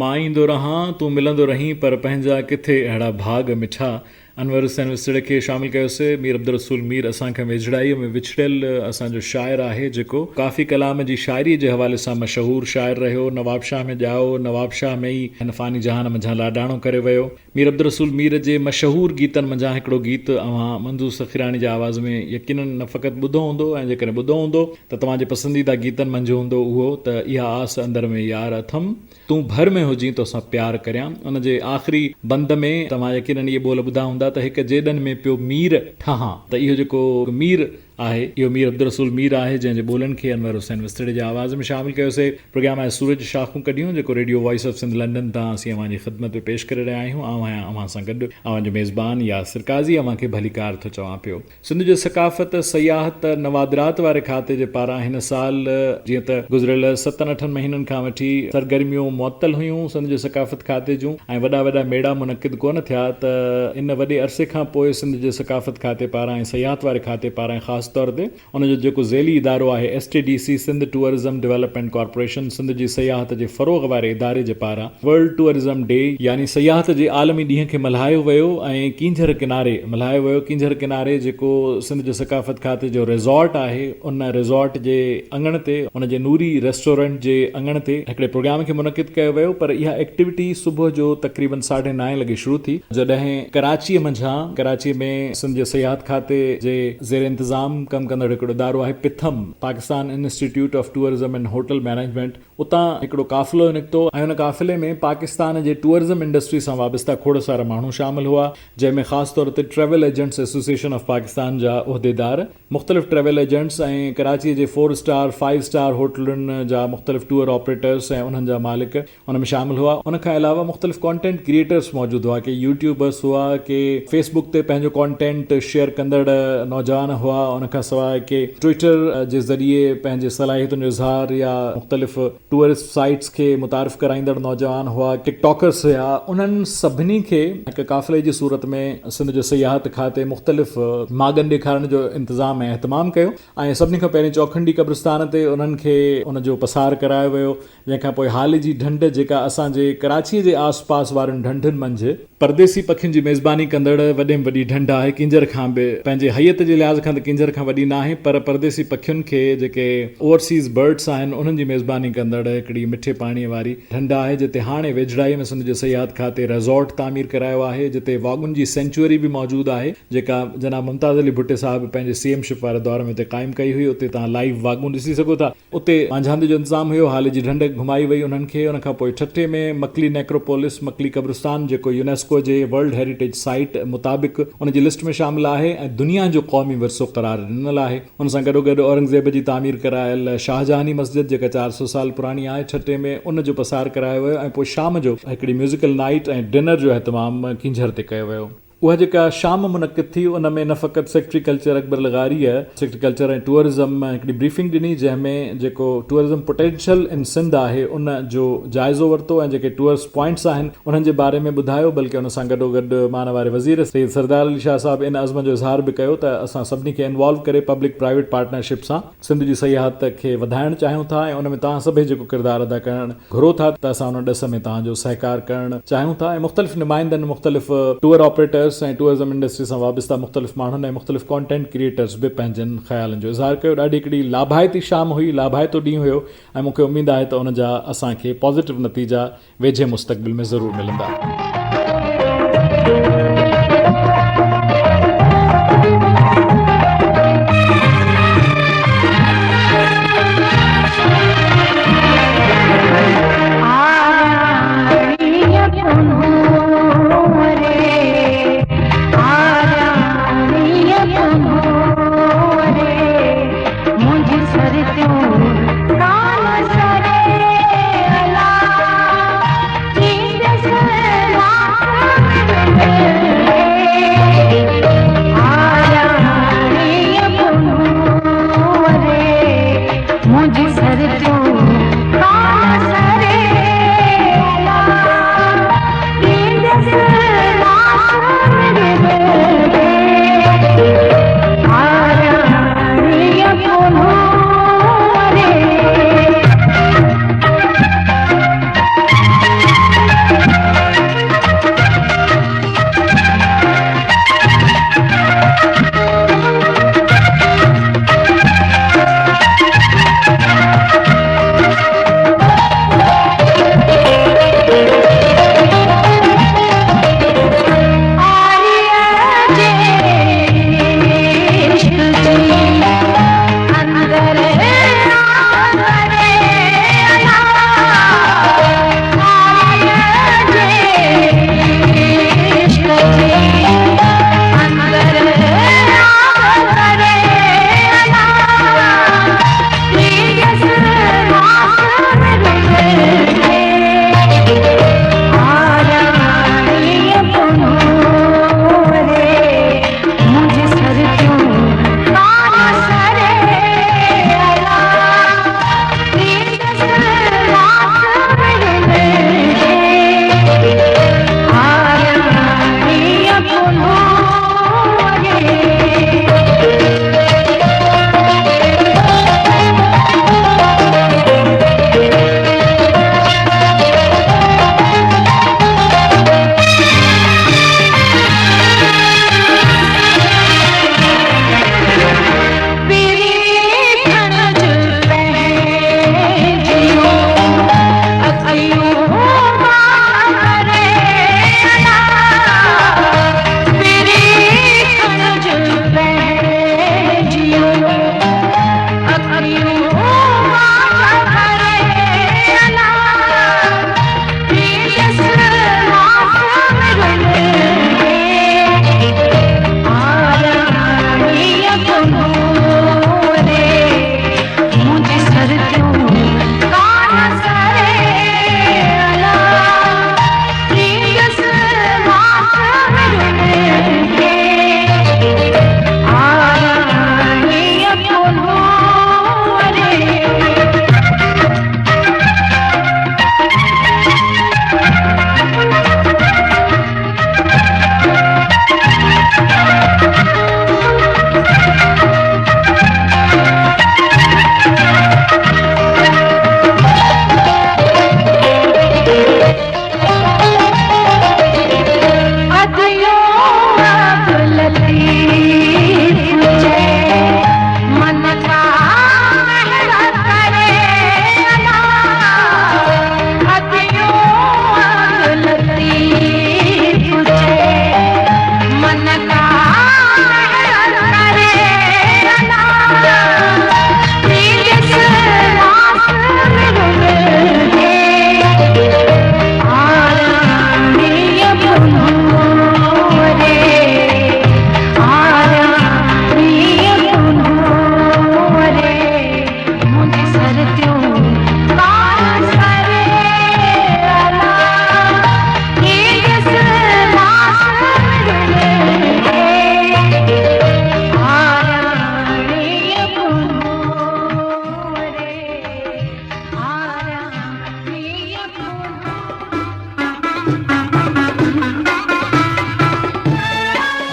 मां ईंदो रहां तूं मिलंदो रहीं पर पंहिंजा किथे अहिड़ा भाग मिठा। अनवर हुसैन विसड़े खे शामिल कयोसीं। मीर अब्दुल रसूल मीर असांखे वेझड़ाईअ में विछड़ियल असांजो शाइर आहे जेको काफ़ी कलाम जी शाइरी जे हवाले सां मशहूरु शाइर रहियो। नवाबशाह में ॼाओ, नवाबशाह में ई हिन फ़ानी जहान मंझां लाॾाणो करे वियो। मीर अब्दुल रसूल मीर जे मशहूरु गीतनि मंझां हिकिड़ो गीत अव्हां मंजूर सखीरानी जे आवाज़ में यकीनन न फ़क़ति ॿुधो हूंदो, ऐं जेकॾहिं ॿुधो हूंदो त तव्हांजे पसंदीदा गीतनि मंझि हूंदो उहो त इहा आस अंदर में यार अथमि, तूं भर में हुजी तोसां प्यार करियां। उन जे आख़िरी बंद में तव्हां यकीनन इहे ॿोल ॿुधा हूंदा त हिकु जेॾनि में पियो मीर ठहां, त इहो जेको मीर आहे इहो मीर अब्दुल रसूल मीर आहे जंहिंजे ॿोलनि खे अनवर हुसैन विसड़े जे आवाज़ में शामिल कयोसीं। प्रोग्राम आहे सूरज शाखूं कढियूं जेको radio voice of Sindh London तां असीं अव्हांजी ख़िदमत में पेश करे रहिया आहियूं। आहियां अव्हां सां गॾु अव्हांजो मेज़बान यासिर काज़ी। अव्हांखे भली कार थो चवां पियो। सिंध जो सकाफ़त सयाहत नवादरात वारे खाते जे पारां हिन साल जीअं त गुज़िरियल 7-8 महीननि खां वठी सरगर्मियूं मुअत्तल हुयूं सिंध जो सकाफ़त खाते जूं, ऐं वॾा वॾा मेड़ा मुनक़िद कोन थिया। त इन वॾे अरसे खां पोइ सिंध जे सकाफ़त खाते पारां ऐं सयाहत वारे खाते पारां ख़ासि तौर ते उनजो जेको ज़ेली इदारो आहे STDC Sindh tourism development corporation, Sindh जी सयाहत जे फ़रोग़ वारे इदारे जे पारां वर्ल्ड टूरिज़म डे यानी सयाहत जे आलमी ॾींहं खे मल्हायो वियो ऐं कींझर किनारे मल्हायो वियो। कींझर किनारे जेको सिंध जो सकाफ़त खाते जो रिज़ॉर्ट आहे, उन रिज़ॉर्ट जे अङण ते उन जे नूरी रेस्टोरेंट जे अङण ते हिकिड़े प्रोग्राम खे मुनक़िद कयो वियो। पर इहा एक्टिविटी सुबुह जो तक़रीबन 9:30 लॻे शुरू थी, जॾहिं कराचीअ मंझां कराची में सिंध जे सयाहत खाते जे ज़ेर इंतज़ाम कमु कंदड़ हिकिड़ो इदारो आहे पिथम, Pakistan institute of tourism and hotel management, उतां हिकिड़ो काफ़िलो निकितो ऐं उन काफ़िले में पाकिस्तान जे टूरिज़म इंडस्ट्री सां वाबस्ता खोड़ सारा माण्हू शामिल हुआ, जंहिंमें ख़ासि तौर ते travel agents association of Pakistan जा उहिदेदार, मुख़्तलिफ़ ट्रेवल एजेंट्स ऐं कराची जे 4 स्टार 5 स्टार होटलुनि जा मुख़्तलिफ़ टूर ऑपरेटर्स ऐं उन्हनि जा मालिक उन में शामिल हुआ। उनखां अलावा मुख़्तलिफ़ कॉन्टेंट क्रिएटर्स मौजूदु हुआ, के यूट्यूबर्स हुआ, के फेसबुक ते पंहिंजो कॉन्टेंट शेयर कंदड़ नौजवान हुआ, उनखां सवाइ के ट्विटर जे ज़रिए पंहिंजे सलाहियतुनि जो इज़हार या मुख़्तलिफ़ टूरिस्ट साइट्स खे मुतारिफ़ कराईंदड़ नौजवान हुआ, टिकटॉकर्स हुआ। उन्हनि सभिनी खे हिकु काफ़िले जी सूरत में सिंध जो सयाहत खाते मुख़्तलिफ़ मागनि ॾेखारण जो इंतज़ाम ऐं एहतमाम कयो ऐं सभिनी खां पहिरीं चौखंडी कब्रिस्तान ते उन्हनि खे उनजो पसार करायो वियो। जंहिंखां पोइ हाल जी ढंढ जेका असांजे कराचीअ जे आसपास वारनि ढंढुनि मंझि परदेसी पखियुनि जी मेज़बानी कंदड़ वॾे में वॾी ढंढ आहे। किंजर खां बि पंहिंजे हैत जे लिहाज़ खां त किंजर खां वॾी न आहे, पर परदेसी पखियुनि खे जेके ओवरसीज़ बर्ड्स आहिनि उन्हनि जी मेज़बानी कंदड़ हिकिड़ी मिठे पाणीअ वारी ढंढ आहे, जिते हाणे वेझड़ाईअ में सिंध जो सयाहत खाते रिज़ॉर्ट तामीर करायो आहे, जिते वागुनि जी सेंचुरी बि मौजूदु आहे जेका जनाब मुमताज़ अली भुट्टे साहिब पंहिंजे CMशिप वारे दौर में उते क़ाइमु कई हुई। उते तव्हां लाइव वागुन ॾिसी सघो था। उते मांझांदे जो इंतज़ाम हुयो, हाल जी ढंढ घुमाई वई उन्हनि खे। उनखां पोइ ठठे में मकली नेक्रोपोलिस मकली कब्रिस्तान जेको यूनेस्को जे वर्ल्ड हेरिटेज साइट मुताबिक़ उन जी लिस्ट में शामिल आहे ऐं दुनिया जो क़ौमी विरसो क़रार ॾिनल आहे। उन सां गॾोगॾु औरंगज़ेब जी तामीर करायल शाहजहानी मस्जिद जेका 400 साल पुराणी आहे ठठे में, उन जो पसार करायो वियो ऐं पोइ शाम जो हिकिड़ी म्यूज़िकल नाइट ऐं डिनर जो एहतमाम किंझर ते कयो वियो। उहा जेका शाम मुनक़िद थी उन में न फ़क़ति सेक्रेटरी कल्चर अकबर लगारीअ सेक्रेटरी कल्चर ऐं टूरिज़म हिकिड़ी ब्रीफिंग ॾिनी, जंहिंमें जेको टूरिज़म पोटेंशियल इन सिंध आहे उन जो जाइज़ो वरितो ऐं जेके टूरिस्ट पॉइंट्स आहिनि उन्हनि जे बारे में ॿुधायो। बल्कि उन सां गॾोगॾु मान वारे वज़ीर सैयद सरदार अली शाह साहिब इन अज़म जो इज़हार बि कयो त असां सभिनी खे इन्वॉल्व करे पब्लिक प्राइवेट पार्टनरशिप सां सिंध जी सयाहत खे वधाइणु चाहियूं था ऐं उन में तव्हां सभई जेको किरदारु अदा करणु घुरो था त असां उन ॾिस में तव्हांजो सहकार करणु चाहियूं था। ऐं मुख़्तलिफ़ नुमाइंदनि मुख़्तलिफ़ टूर ऑपरेटर्स ऐं टूरिज़म इंडस्ट्री सां वाबस्ता मुख़्तलिफ़ माण्हुनि ऐं मुख़्तलिफ़ कॉन्टेंट क्रिएटर्स बि पंहिंजनि ख़्यालनि जो इज़हार कयो। ॾाढी हिकिड़ी लाभाइती शाम हुई, लाभाइतो ॾींहुं हुयो ऐं मूंखे उमेदु आहे त उन जा असांखे पॉज़िटिव नतीजा वेझे मुस्तक़बिल में ज़रूरु मिलंदा। काला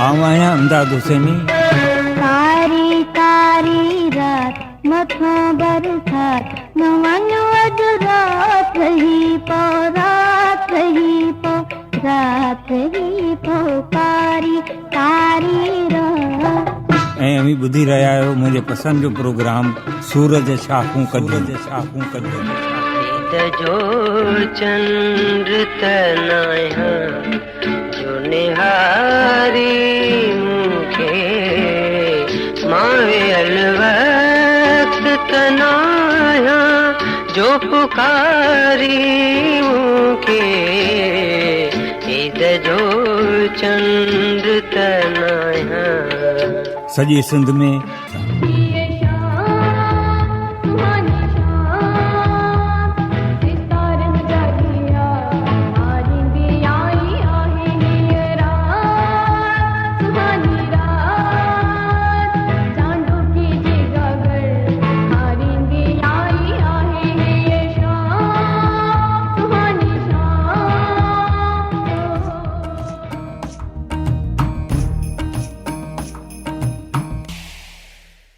आऊं आहियां अमदाद हुसैनी। कारी कारी रात मथां बरसात न वञो अॼु रात रही पो रात रही पो रात रही पो कारी कारी रात। ऐं अमी ॿुधी रहिया आहियो मुंहिंजे पसंदि जो प्रोग्राम सूरज शाखूं कढियो शाखूं कढियो। जो चंद्र तनाया जो निहारी मुखे मावे अलवक्त तनाया जो पुकारी मुखे ईद जो चंद्र तनाया। सॼे सिंध में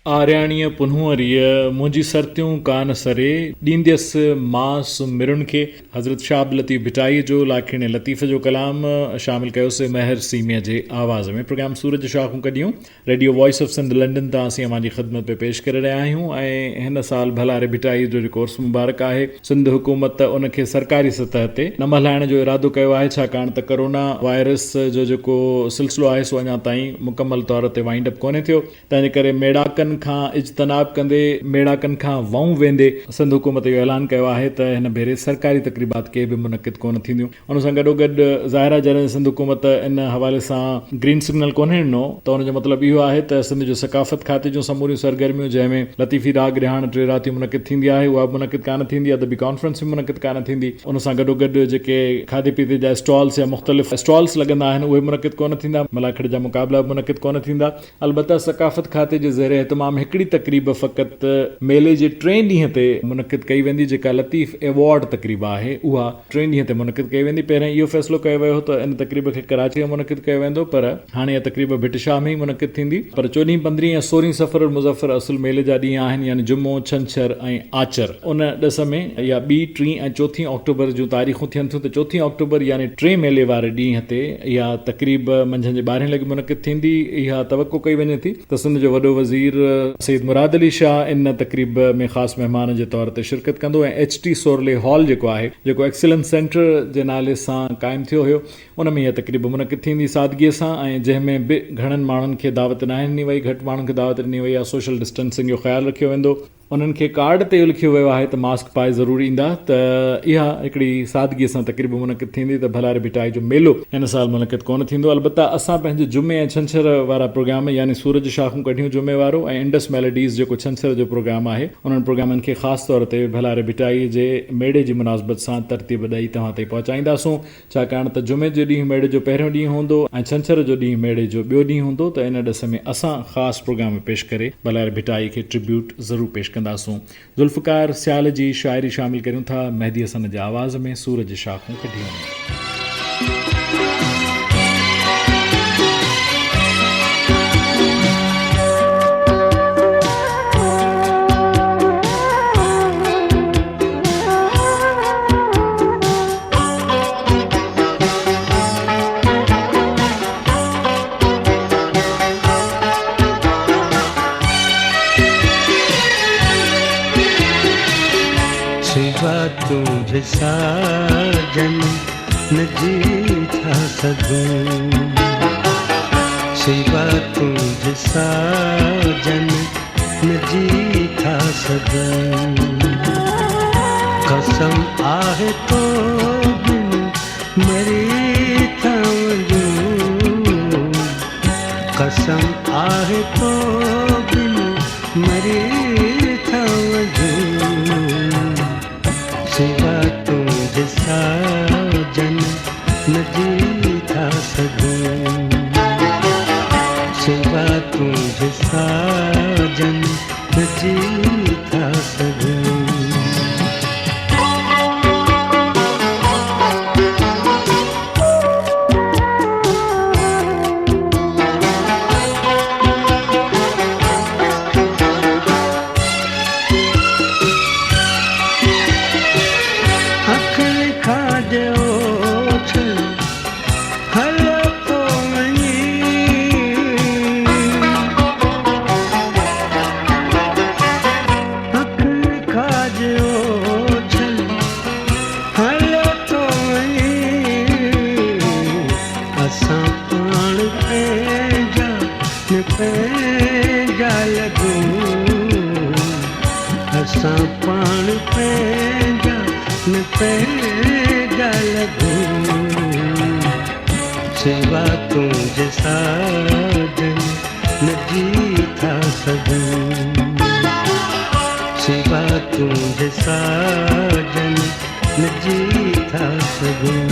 आर्याणीअ पुन्हूअरीअ मुंहिंजी सरतियूं कान सरे ॾींदसि मास मिरुनि खे। हज़रत शाह लतीफ़ भिटाई जो लाखिणे लतीफ़ जो कलाम शामिल कयोसीं महर सीमिया जे आवाज़ में। प्रोग्राम सूरज शाखूं कढियूं radio voice of Sindh London तां असीं अव्हांजी ख़िदमत में पेश करे रहिया आहियूं। ऐं हिन साल भलारे भिटाई जो जेको उर्स मुबारक आहे सिंध हुकूमत उनखे सरकारी सतह ते न मल्हाइण जो इरादो कयो आहे, छाकाणि त कोरोना वायरस जो जेको सिलसिलो आहे सो अञा ताईं मुकमल तौर ते वाइंड अप कोन्हे थियो। तंहिंजे करे मेड़ाकनि खां इज्तनाब कंदे मेड़ाकनि खां वऊं वेंदे सिंध हुकूमत इहो ऐलान कयो आहे त हिन भेरे सरकारी तक़रीबात के बि मुनक़िद कोन थींदियूं। उन सां गॾोगॾु ज़ाहिर जॾहिं सिंध हुकूमत इन हवाले सां ग्रीन सिग्नल कोन्हे ॾिनो त उनजो मतिलबु इहो आहे त सिंध जो सकाफ़त खाते जूं समूरियूं सरगर्मियूं जंहिंमें लतीफ़ी राग रिहाण 3 रातियूं मुनक़िद थींदी आहे उहा मुनक़िद कान थींदी, अदबी कॉन्फ्रेंस बि मुनक़िद कान थींदी। उन सां गॾोगॾु जेके खाधे पीते जा स्टॉल्स या मुख़्तलिफ़ स्टॉल्स लॻंदा आहिनि उहे मुनक़िद कोन थींदा, मलाखड़ जा मुक़ाबला बि मुनक़िद कोन थींदा। अलबत्ता सकाफ़त खाते जे ज़रिए तमामु हिकिड़ी तक़रीब फ़क़ति मेले जे 3 ॾींहं ते मुनक़िद कई वेंदी जेका लतीफ़ एवॉर्ड तक़रीब आहे उहा 3 ॾींहं ते मुनक़िद कई वेंदी। पहिरियों इहो फ़ैसिलो कयो वियो त इन तक़रीब खे कराची में मुनक़िद कयो वेंदो, पर हाणे इहा तक़रीब भिटशाह में ई मुनक़िद थींदी। पर 14, 15 ऐं 16 सफ़र मुज़फ़र असुल मेले जा ॾींहं आहिनि, यानी जुमो, छंछर ऐं आचर। उन ॾिस में या 2, 3 ऐं 4 अक्टूबर जूं तारीख़ूं थियनि थियूं त 4 अक्टूबर यानी 3 मेले वारे ॾींहं ते इहा तक़रीब मंझंदि जे 12 लॻे मुनक़िद थींदी। इहा तवक़ो कई वञे थी त सिंध जो वॾो वज़ीर सईद मुराद अली शाह इन तक़रीब में ख़ासि महिमान जे तौर ते शिरकत कंदो ऐं HT सोरले हॉल जेको आहे, जेको एक्सीलेंस सेंटर जे नाले सां क़ाइमु थियो हुयो, उन में इहा तक़रीब मुनक़िद थींदी सादगीअ सां ऐं जंहिंमें बि घणनि माण्हुनि खे दावत न ॾिनी वई, घटि माण्हुनि खे दावत ॾिनी वई आहे। सोशल डिस्टेंसिंग जो ख़्यालु रखियो वेंदो। उन्हनि खे कार्ड ते लिखियो वियो आहे त मास्क पाए ज़रूरु ईंदा। त इहा हिकिड़ी सादगीअ सां तक़रीब मुनक़िद थींदी। त भलारे भिटाई जो मेलो हिन साल मुनक़िद कोन थींदो। अलबत्ता असां पंहिंजे जुमे ऐं छंछर वारा प्रोग्राम यानी सूरज शाखूं कढियूं जुमे वारो ऐं इंडस मेलोडीज़ जेको छंछर जो प्रोग्राम आहे, उन्हनि प्रोग्रामनि खे ख़ासि तौर ते भलारे भिटाई जे मेड़े जी मुनासिबत सां तरतीब ॾेई तव्हां ताईं पहुचाईंदासूं, छाकाणि त जुमे जे ॾींहुं मेड़े जो पहिरियों ॾींहुं हूंदो ऐं छंछर जो ॾींहुं मेड़े जो ॿियो ॾींहुं हूंदो। त इन ॾिस में असां ख़ासि प्रोग्राम पेश करे भलारे भिटाई खे ट्रिब्यूट ज़रूरु पेश कंदासूं। ज़ुल्फ़कार सियाल जी शाइरी शामिल करियूं था मेहदी हसन जे आवाज़ में सूरज शाखूं कढियूं। तुझे साजन न जी था सकूं, सिवा तुझे साजन न जी था सकूं। कसम आहे तो बिन मरी था वजूं, कसम आहे तो बिन मरी था वजूं। सिवा तुझे साजन न जी था सकूं, सिवा तुझे साजन न जी था सकूं। न पंहिंजा लॻूं असां पाण पंहिंजा न पंहिंजा लॻूं सिवा तुंहिंजे साजन न जी था सघूं सिवा तुंहिंजे साजन न जी था सघूं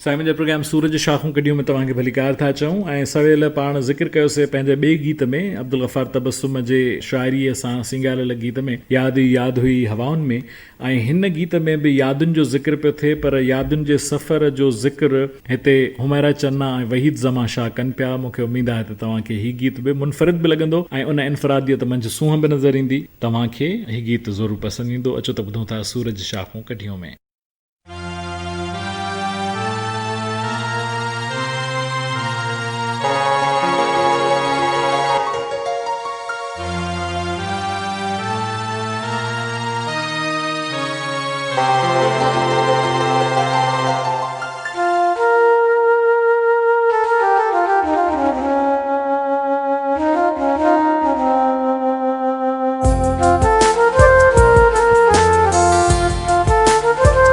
साईं जे प्रोग्राम सूरज शाखूं कढियूं में तव्हांखे भलीकार था चऊं ऐं सवेल पाण ज़िक्र कयोसीं पंहिंजे ॿिए गीत में अब्दुल गफ़ार तबस्सुम जे शाइरीअ सां सिंगारियल गीत में यादि हुई हवाउनि में ऐं हिन गीत में बि यादुनि जो ज़िक्र पियो थिए पर यादुनि जे सफ़र जो ज़िक्र हिते हुमैरा चन्ना ऐं वहीद ज़मा शाह कनि पिया। मूंखे उमेद आहे त तव्हांखे हीउ गीत बि मुनफ़रिद बि लॻंदो ऐं उन इनफ़रादियत मंझि सूंह बि नज़र ईंदी। तव्हांखे हीउ गीत ज़रूरु पसंदि ईंदो। अचो त ॿुधूं था सूरज शाखूं कढियूं में। oh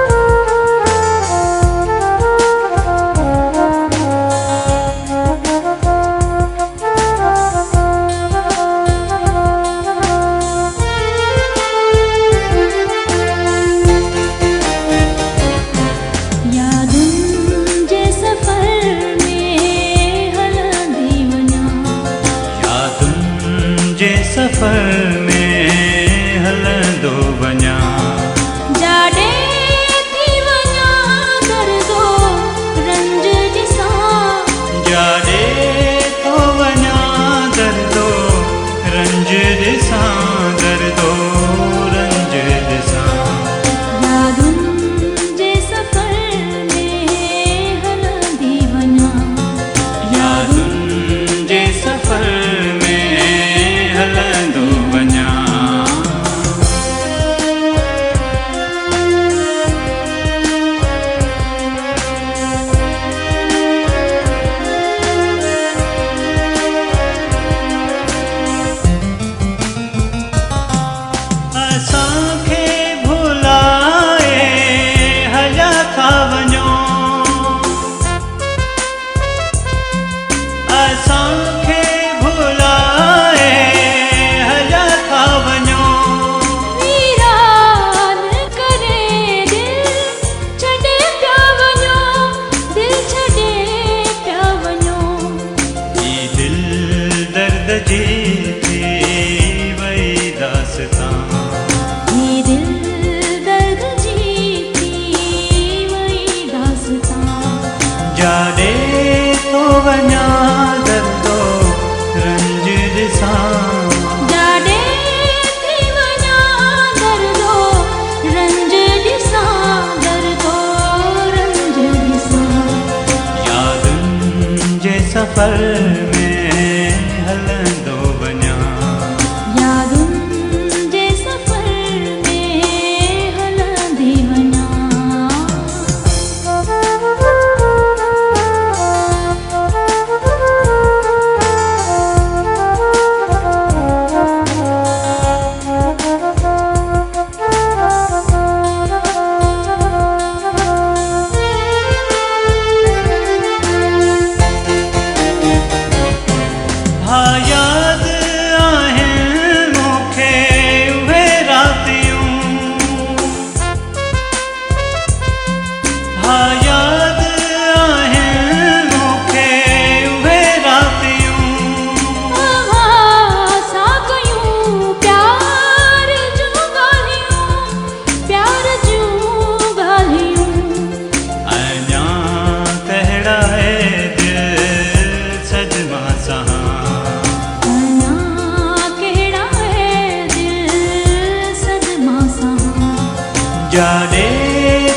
जाॾे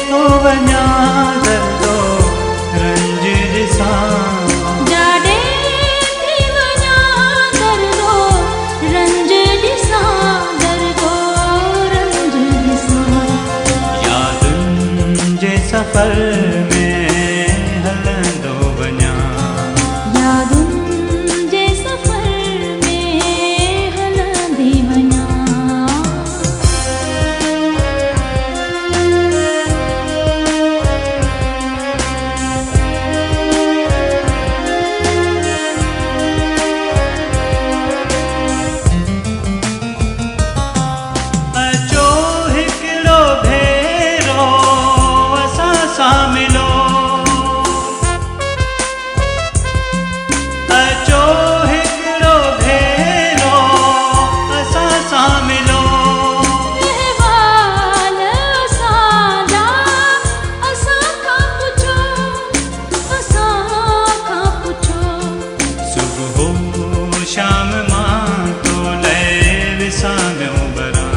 तो वञा दर्दो रंज ॾिसां, जाॾे थी वञा दर्दो रंज ॾिसां, दर्दो रंज ॾिसां। यादुनि जे सफ़र में हलंदो वञा, यादुनि जे सफ़र में हलंदी वञा। अचो हिकिड़ो भेरो असां सां मिलो, अचो हिकिड़ो भेरो असां सां मिलो। अहवाल असांजा असां खां पुछो, असां खां पुछो। सुबुह शाम मां तो लय विसामियो बरां,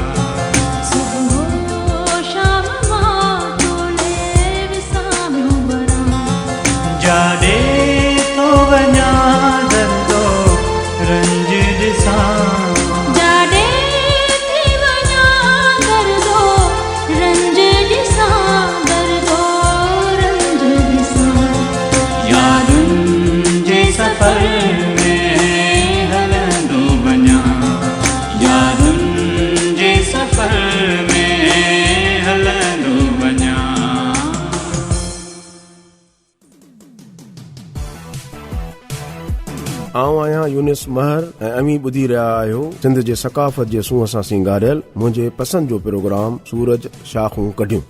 सुबुह शाम मां तोले विसामियो बरां। जाॾे तो वञा दर्दो रंज ॾिसां, जाॾे थी वञा दर्दो रंज ॾिसां, दर्दो रंज ॾिसां। यादुनि जे सफ़र में हलंदो वञा, यादुनि जे सफ़र में हलंदो वञा। आऊं आहियां यूनिस महर ऐं अमी ॿुधी रहिया आहियो सिंध जे सकाफ़त जे सूंहं सां सिंगारियल मुंहिंजे पसंदि जो प्रोग्राम सूरज शाखूं कढियूं।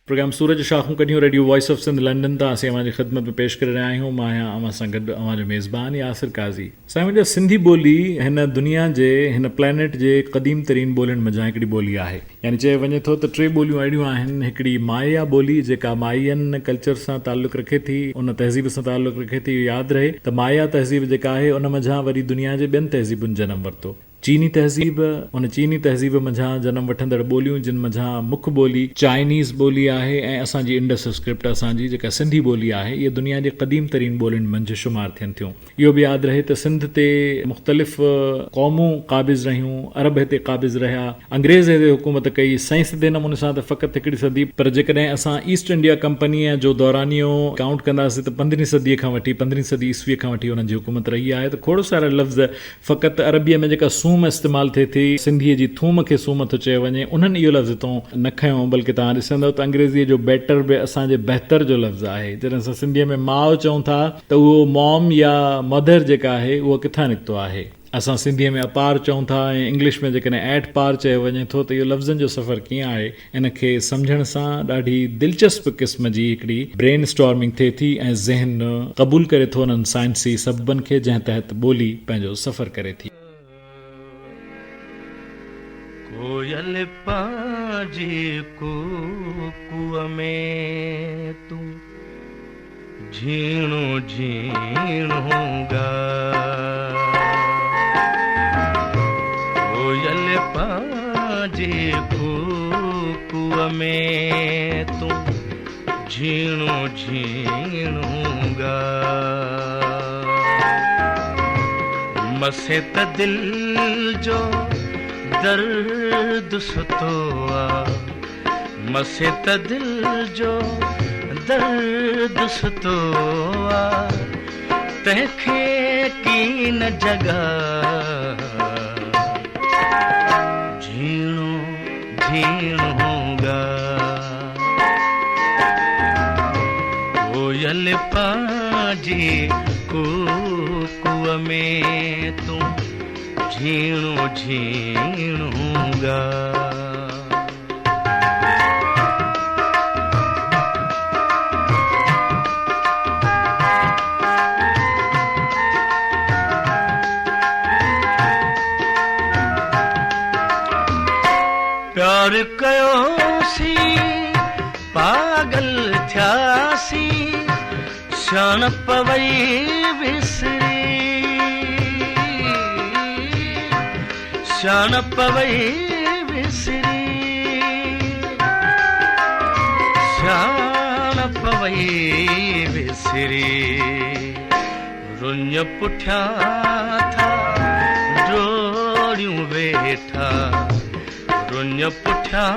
प्रोग्राम सूरज शाखूं कढियूं radio voice of Sindh London तां असीं अव्हांजी ख़िदमत में पेश करे रहिया आहियूं। मां आहियां अव्हां सां गॾु अव्हांजो मेज़बान यासिर काज़ी। साईं मुंहिंजो सिंधी ॿोली हिन दुनिया जे हिन प्लैनेट जे क़दीम तरीन ॿोलियुनि मंझां हिकिड़ी ॿोली आहे। यानी चयो वञे थो त टे ॿोलियूं अहिड़ियूं आहिनि, हिकिड़ी माया ॿोली जेका माइयनि कल्चर सां ताल्लुक़ रखे थी, उन तहज़ीब सां ताल्लुक़ रखे थी। यादि रहे त माया तहज़ीब जेका आहे उन मंझां वरी दुनिया जे ॿियनि तहज़ीबुनि जनम वरितो। चीनी तहज़ीब, उन चीनी तहज़ीब मंझां जनम वठंदड़ ॿोलियूं जिन मंझां मुख्य ॿोली चाइनीज़ ॿोली आहे ऐं असांजी इंडस स्क्रिप्ट असांजी जेका सिंधी ॿोली आहे, इहे दुनिया जे क़दीम तरीन ॿोलियुनि मंझि शुमार थियनि थियूं। इहो बि यादि रहे त सिंध ते मुख़्तलिफ़ क़ौमूं क़ाबिज़ रहियूं, अरब हिते क़ाबिज़ रहिया, अंग्रेज़ हिते हुकूमत कई, साइंसदे नमूने सां त फ़क़ति हिकिड़ी सदी, पर जेकॾहिं असां ईस्ट इंडिया कंपनीअ जो दौरानियो काउंट कंदासीं त 15वीं सदीअ खां वठी 15वीं सदी ईस्वीअ खां वठी हुननि जी हुकूमत रही आहे। त खोड़ सारा लफ़्ज़ फ़क़ति अरबीअ में जेका सूम इस्तेमालु थिए थी, सिंधीअ जी थूम खे सूम थो चयो वञे, उन्हनि इहो लफ़्ज़ हितां न खयों, बल्कि तव्हां ॾिसंदव त अंग्रेज़ीअ जो बेटर बि असांजे बहितर जो लफ़्ज़ आहे। जॾहिं असां सिंधीअ में माउ चऊं था त उहो मॉम या मदर जेका आहे उहो किथां निकितो आहे। असां सिंधीअ में अपार चऊं था ऐं इंग्लिश में जेकॾहिं एट पार चयो वञे थो, त इहो लफ़्ज़नि जो सफ़र कीअं आहे, इन खे सम्झण सां ॾाढी दिलचस्प क़िस्म जी हिकिड़ी ब्रेन स्टॉर्मिंग थिए थी ऐं ज़हन क़बूल करे थो उन्हनि साइंसी सबबनि खे जंहिं तहत ॿोली पंहिंजो सफ़र करे थी। कोयल पांजी कुआ में तू झीणो झीणो गा, कोयल पांजी कुआ में तू झीणो झीणो गा। मसे त दिल जो दर्द सुतो आ, मसे त दिल जो दर्द सुतो आ, तंहिंखे की न जॻह झीणो झीणो गा। कोयल पांजी कुआ में तू झीणो झीणो गा। प्यार कयोसी पागल थियासी, सियाणप वई विसरी सियाणप वई विसरी सियाणप वई विसरी रुञ पुठियां था डोरियूं वेठा रुञ पुठियां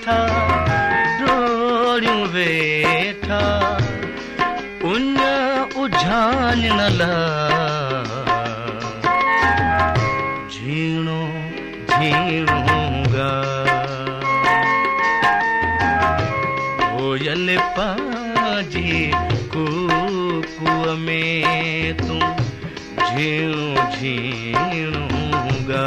था डोरियूं वेठा उन उझान न ला झीणो झीणूंगा कोयल पाजी कुकुअ में तू झीणो झीणूंगा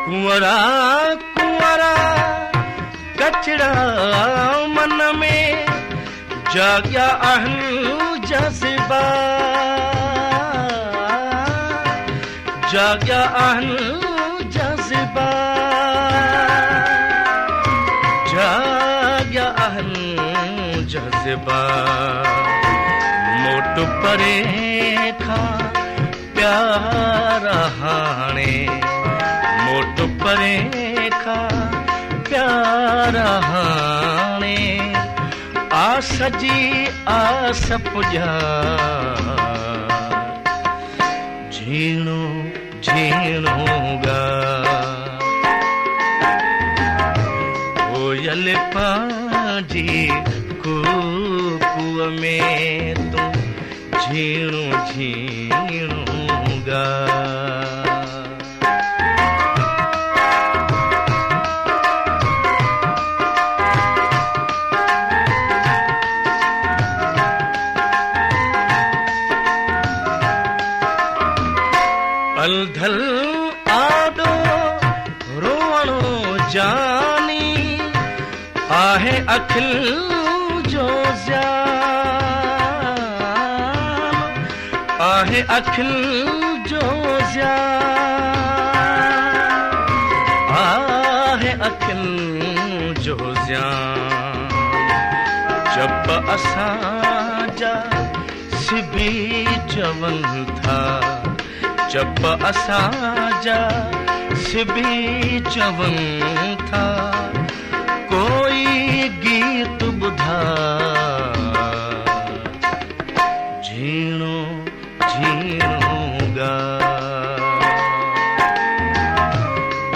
कुंवरा कुंवरा कचड़ा मन में जाग्या आहिनि जज़्बा जाग्या आहिनि जज़्बा जाग्या आहिनि जज़्बा मोट परे खां प्यारा हाणे मोट परे खां प्यारा हाणे आस जी आस पुॼा झीणो झीणूंगा कोयल पाजी कुकुअ में तू झीणो झीणूंगा अलधल आडो रोवणो जानी आहे अखिल जो ज़्यान आहे अखिल जो ज़्यान आहे अखिल जो ज़्यान जब असांजा सिबी जवन था जब असांजा सिबी चवन था कोई गीत ॿुधा झीणो झीणूंगा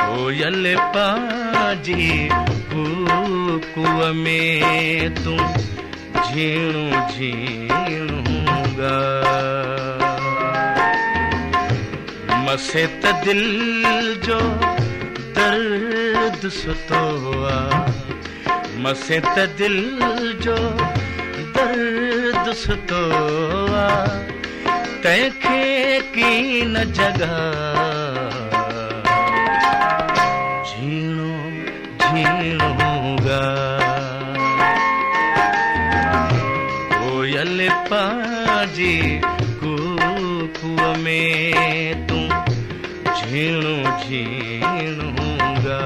कोयल पाजी कुकुअ में तू झीणो झीणूंगा मसे त दिल जो दर्द सुतो आ मसे त दिल जो दर्द सुतो आ तंहिंखे की न जॻह झीणो झीणूंगा कोयल पाजी कुकुअ में तू झीणो झीणूंगा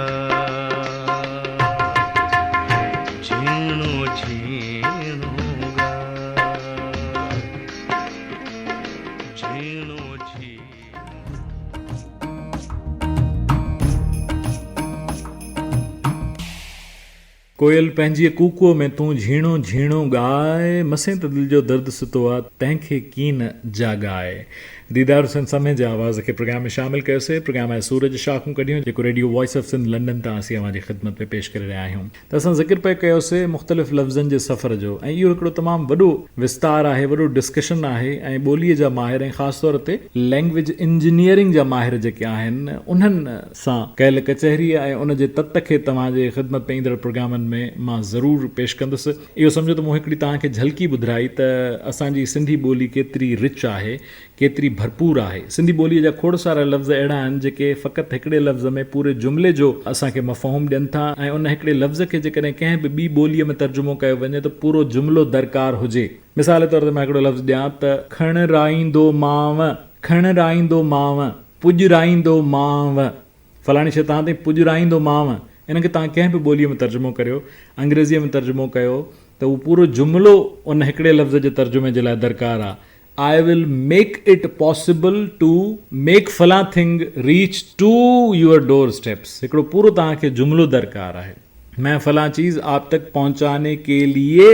झीणो झीणूंगा झीणो कोयल पंहिंजी कूकुअ में तूं झीणो झीणो ॻाए मसे त दिल जो दर्द सुतो आहे तंहिंखे कीन जाॻाए दीदार हुसैन समय जे आवाज़ खे प्रोग्राम में शामिल कयोसीं प्रोग्राम आहे सूरज शाखूं कढियूं जेको radio voice of Sindh London तां असीं अव्हांजी ख़िदमत में पेश करे रहिया आहियूं त असां ज़िक्र पिया कयोसीं मुख़्तलिफ़ लफ़्ज़नि जे सफ़र जो ऐं इहो हिकिड़ो तमामु वॾो विस्तार आहे वॾो डिस्कशन आहे ऐं ॿोलीअ जा माहिर ऐं ख़ासि तौर ते लैंग्वेज इंजीनियरिंग जा माहिर जेके आहिनि उन्हनि सां कयल कचहरी ऐं उन जे तत खे तव्हांजे ख़िदमत में ईंदड़ प्रोग्रामनि में मां ज़रूरु पेश कंदुसि। इहो सम्झो त मूं हिकिड़ी तव्हांखे झलकी ॿुधाई त असांजी सिंधी ॿोली केतिरी रिच आहे, केतिरी भरपूर आहे। सिंधी ॿोलीअ जा खोड़ सारा लफ़्ज़ अहिड़ा आहिनि जेके फ़क़ति हिकिड़े लफ़्ज़ में पूरे जुमिले जो असांखे मफ़हूम ॾियनि था, ऐं उन हिकिड़े लफ़्ज़ खे जेकॾहिं कंहिं बि ॿी ॿोलीअ में तर्जुमो कयो वञे त पूरो जुमिलो दरकार हुजे। मिसाल तौर ते मां हिकिड़ो लफ़्ज़ ॾियां त खणराईंदो मांव, खणराईंदो मांव, पुॼराईंदो मांव, फलाणी शइ तव्हां ताईं पुॼराईंदो मांव। इनखे तव्हां कंहिं बि ॿोलीअ में तर्जुमो करियो, अंग्रेज़ीअ में तर्जुमो कयो त उहो पूरो जुमिलो उन हिकिड़े लफ़्ज़ जे तर्जुमे जे लाइ दरकार आहे। I will make it possible to make फला thing reach to your doorsteps। हिकिड़ो पूरो तव्हांखे जुमिलो दरकार आहे। मैं फला चीज़ आप तक पहुंचाने के लिए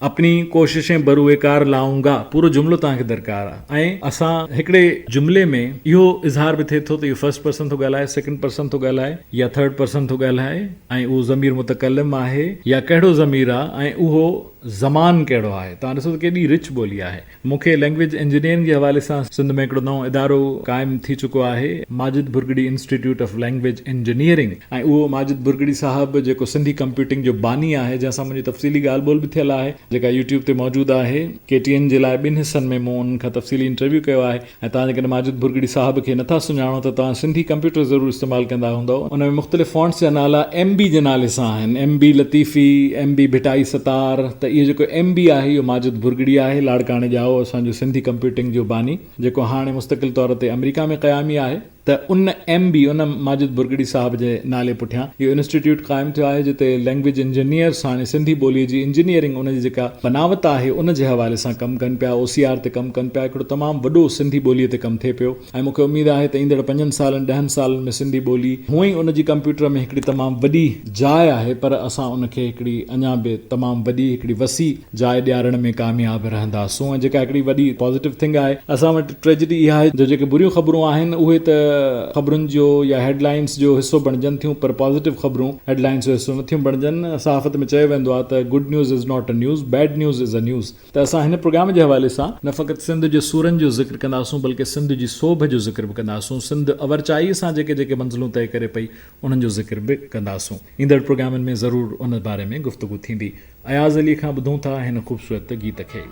अपनी कोशिशें बरूएकार लाऊंगा, पूरो जुमिलो तव्हांखे दरकार आहे। ऐं असां हिकिड़े जुमिले में इहो इज़हार बि थिए थो त इहो फर्स्ट पर्सन थो ॻाल्हाए, सेकंड पर्सन थो ॻाल्हाए या थर्ड पर्सन थो ॻाल्हाए, ऐं उहो ज़मीर मुतकल्लिम आहे या कहिड़ो ज़मीर आहे, ऐं उहो ज़मान कहिड़ो आहे। तव्हां ॾिसो त केॾी रिच ॿोली आहे। मूंखे लैंग्वेज इंजीनियरिंग जे हवाले सां सिंध में हिकिड़ो नओं इदारो क़ाइमु थी चुको आहे, Majid Burgari institute of language engineering, ऐं उहो माजिद बुरगड़ी साहब जेको सिंधी कंप्यूटिंग जो बानी आहे, जंहिंसां मुंहिंजी तफ़सीली ॻाल्हि ॿोल बि थियल आहे, जेका यूट्यूब ते मौजूदु आहे। KTN जे लाइ 2 हिसनि में मूं उन्हनि खां तफ़सीली इंटरव्यू कयो आहे। ऐं तव्हां जेकॾहिं माजिद बुरगड़ी साहब खे नथा सुञाणो त तव्हां सिंधी कंप्यूटर ज़रूरु इस्तेमालु कंदा हूंदव। उन में मुख़्तलिफ़ फ़ॉन्ट्स जा नाला MB जे नाले सां आहिनि, MB लतीफ़ी, MB भिटाई सतार। त इहो जेको MB आहे इहो माजिद बुरगड़ी आहे, लाड़काणे ॼाओ असांजो सिंधी कंप्यूटिंग जो बानी, जेको हाणे मुस्तक़िल तौर ते अमेरिका में क़यामी आहे। त उन MB उन माजिद बुरगड़ी साहब जे नाले पुठियां इहो इंस्टीट्यूट क़ाइमु थियो आहे, जिते लैंग्वेज इंजीनियर्स हाणे सिंधी ॿोलीअ जी इंजीनियरिंग उन जी जेका बनावट आहे उन जे हवाले सां कमु कनि पिया, OCR ते कमु कनि पिया। हिकिड़ो तमामु वॾो सिंधी ॿोलीअ ते कमु थिए पियो, ऐं मूंखे उमेदु आहे त ईंदड़ 5 सालनि 10 सालनि में सिंधी ॿोली हूअं ई उन जी कंप्यूटर में हिकिड़ी तमामु वॾी जाइ आहे, पर असां उनखे हिकिड़ी अञा बि तमामु वॾी हिकिड़ी वसी जाइ ॾियारण में कामयाबु रहंदासूं। ऐं जेका हिकिड़ी वॾी पॉज़िटिव थिंग आहे, असां वटि ट्रेजिडी इहा आहे जो जेके बुरियूं ख़बरूं आहिनि उहे त ख़बरुनि जो या हेडलाइंस जो हिसो बणजनि थियूं, पर पॉज़िटिव ख़बरूं हेडलाइंस जो हिसो नथियूं बणजनि। सहाफ़त में चयो वेंदो आहे त good news is not a news, bed news is a news. त असां हिन प्रोग्राम जे हवाले सां न फ़क़ति सिंध जे सूरनि जो ज़िक्र कंदासूं, बल्कि सिंध जी सोभ जो ज़िक्र बि कंदासूं। सिंध अवरचाई सां जेके जेके मंज़िलूं तय करे पई उन्हनि जो ज़िक्र बि कंदासूं। ईंदड़ प्रोग्रामनि में ज़रूरु उन बारे में गुफ़्तगू थींदी। अयाज़ अली खां ॿुधूं था हिन ख़ूबसूरत गीत खे।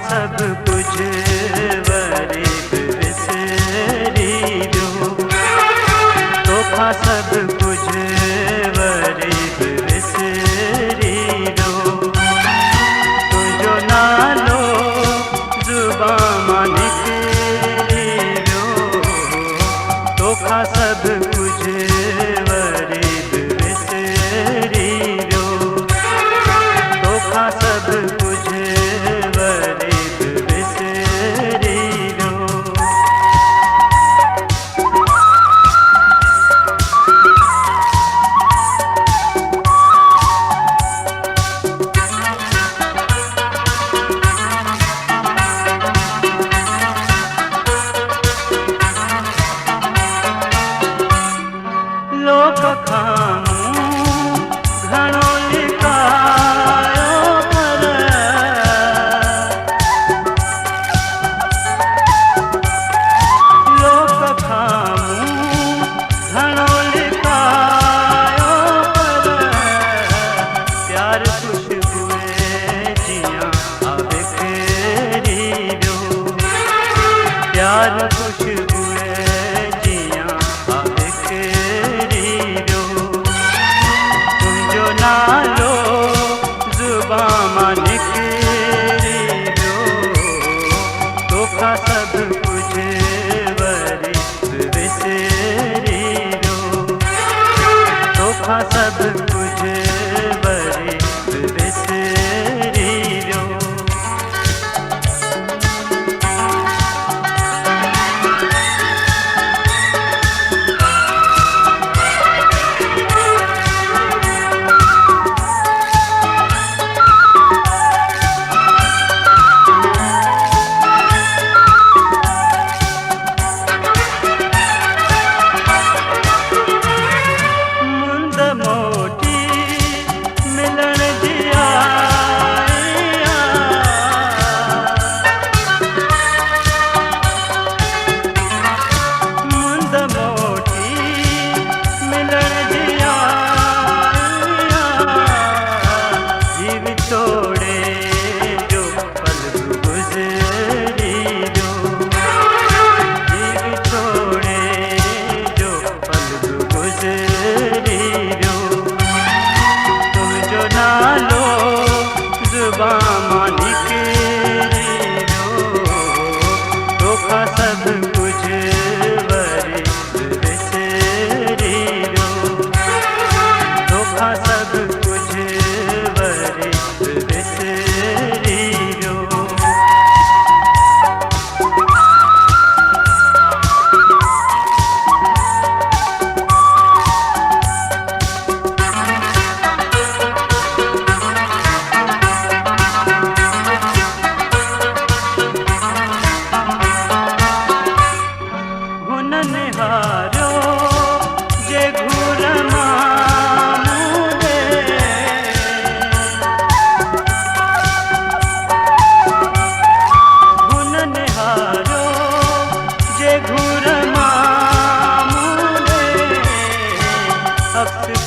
सब कुछ वरीब विसरी जो, तोहफा सब कुछ वरीब विसरी जो, तुझो नालो जुबा मां निकरी जो, तोहफा सब कुछ वरीब विसरी जो, तोहफा सब कुछ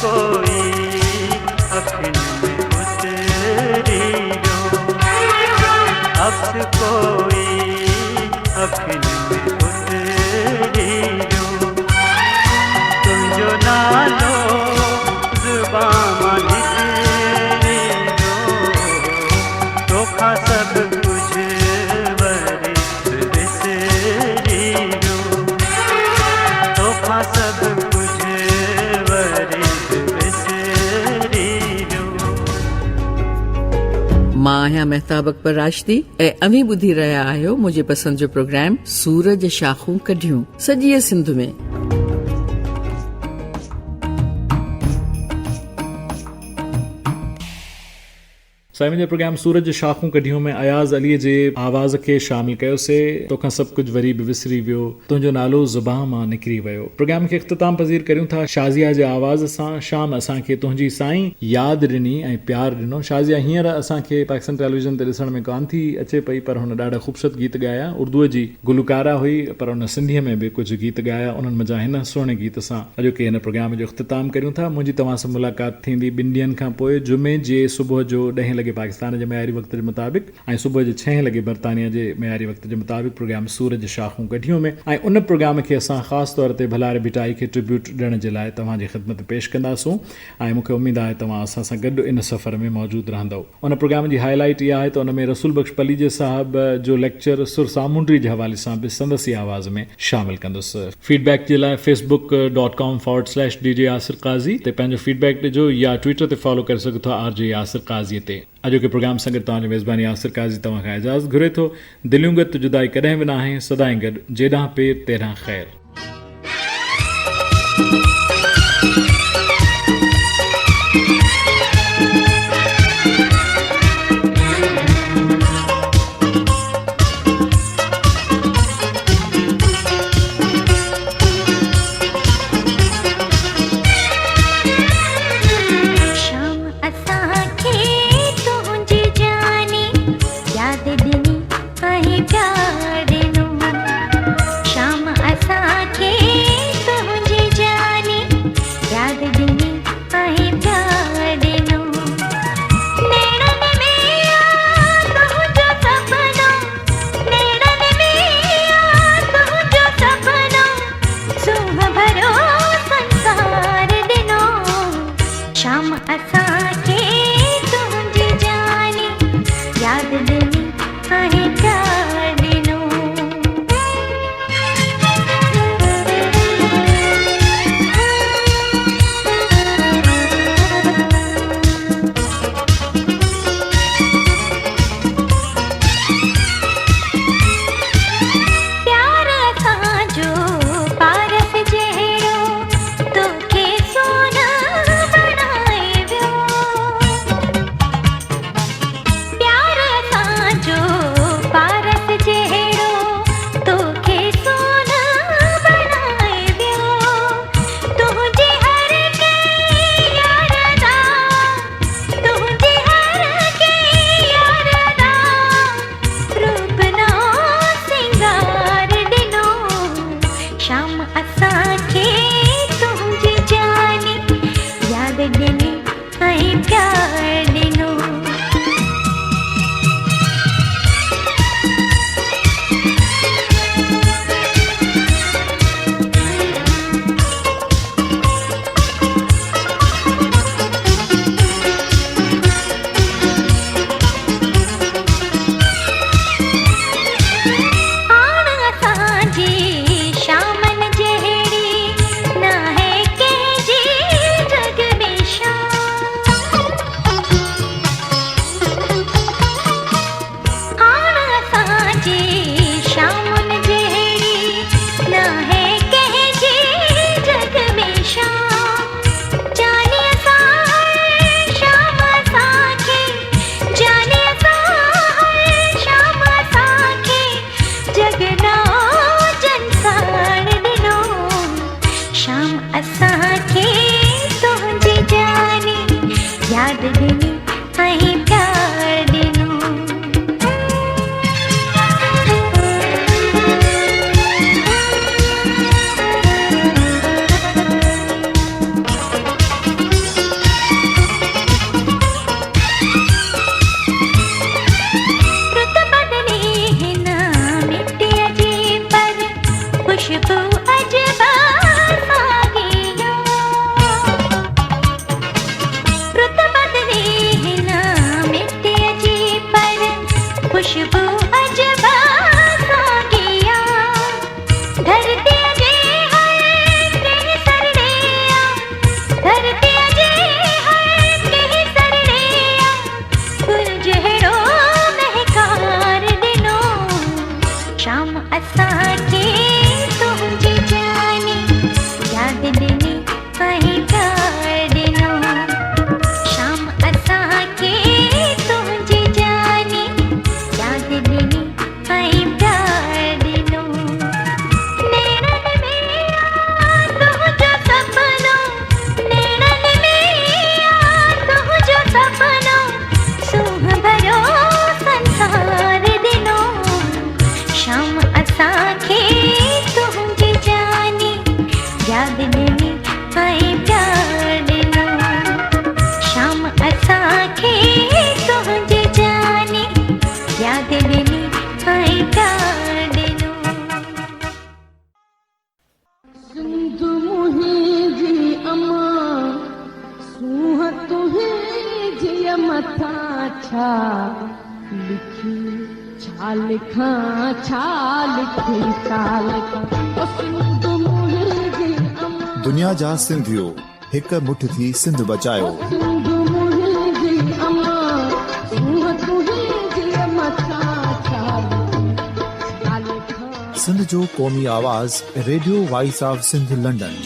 कोई अखिन में उतरी जो अक्स कोई अखिन में उतरी जो तुम जो नालो जुबां निकली जो धोखा सब कुछ वरित बिसरी जो धोखा सब कुछ वरित बिसरी जो। मां आहियां महताब अकबर राशिदी ऐं अवी ॿुधी रहिया आहियो मुंहिंजे पसंदि जो प्रोग्राम सूरज शाखूं कढियूं सॼी सिंध में। साईं जे प्रोग्राम सूरज शाखूं कढियूं में अयाज़ अलीअ जे आवाज़ खे शामिल कयोसीं। तोखां सभु कुझु वरी बि विसरी वियो, तुंहिंजो नालो ज़ुबान मां निकिरी वियो। प्रोग्राम खे इख़्तिताम पज़ीर करियूं था शाज़िया जे आवाज़ सां। शाम असांखे तुंहिंजी साईं यादि ॾिनी ऐं प्यार ॾिनो। शाज़िया हींअर असांखे पाकिस्तान टेलीविज़न ते ॾिसण में कान थी अचे पई, पर हुन ॾाढा ख़ूबसूरत गीत ॻाया। उर्दूअ जी गुलकारा हुई, पर हुन सिंधीअ में बि कुझु गीत ॻाया। उन्हनि मज़ा हिन सुहिणे गीत सां अॼोके हिन प्रोग्राम जो इख़्तिताम करियूं था। मुंहिंजी तव्हां सां मुलाक़ात थींदी 2 ॾींहंनि खां पोइ जुमे जे सुबुह जो 10 लॻे पाकिस्तान जे मयारी वक़्त जे मुताबिक़ ऐं सुबुह जे 6 लॻे बरतानिया जे मयारी वक़्त जे मुताबिक़ प्रोग्राम सूरज शाखूं कढियूं में। ऐं उन प्रोग्राम खे असां ख़ासि तौर ते भलारे भिटाई खे ट्रिब्यूट ॾियण जे लाइ तव्हांजी ख़िदमत पेश कंदासूं ऐं मूंखे उमेदु आहे तव्हां असां सां गॾु इन सफ़र में मौजूदु रहंदव। उन प्रोग्राम जी हाईलाइट इहा आहे त उन में रसूल बख्श पलीजे साहब जो लेक्चर सुर सामुंडी जे हवाले सां बि संदसि आवाज़ में शामिल कंदुसि। फीडबैक जे लाइ facebook.com/DJ यासिर काज़ी ते पंहिंजो फीडबैक ॾिजो या ट्विटर ते फॉलो करे सघो था RJ यासिर काज़ी ते। अॼोके प्रोग्राम सां गॾु तव्हांजो मेज़बानी यासिर काज़ी तव्हां खां इजाज़त घुरे थो। दिलियूं गॾु जुदाई कॾहिं बि न आहे, सदाईं गॾु जेॾां पेर तेॾां ख़ैर। मुंहिंजे मथां छा लिखी छा लिखां छा लिखी छा लिखां ओ सिंध मुंहिंजे अमा दुनिया जा सिंधियो हिक मुठ थी सिंध बचायो। सिंध मुंहिंजे अमा सूंह तुंहिंजे मथां छा लिखां सिंध जो क़ौमी आवाज़ radio voice of Sindh London.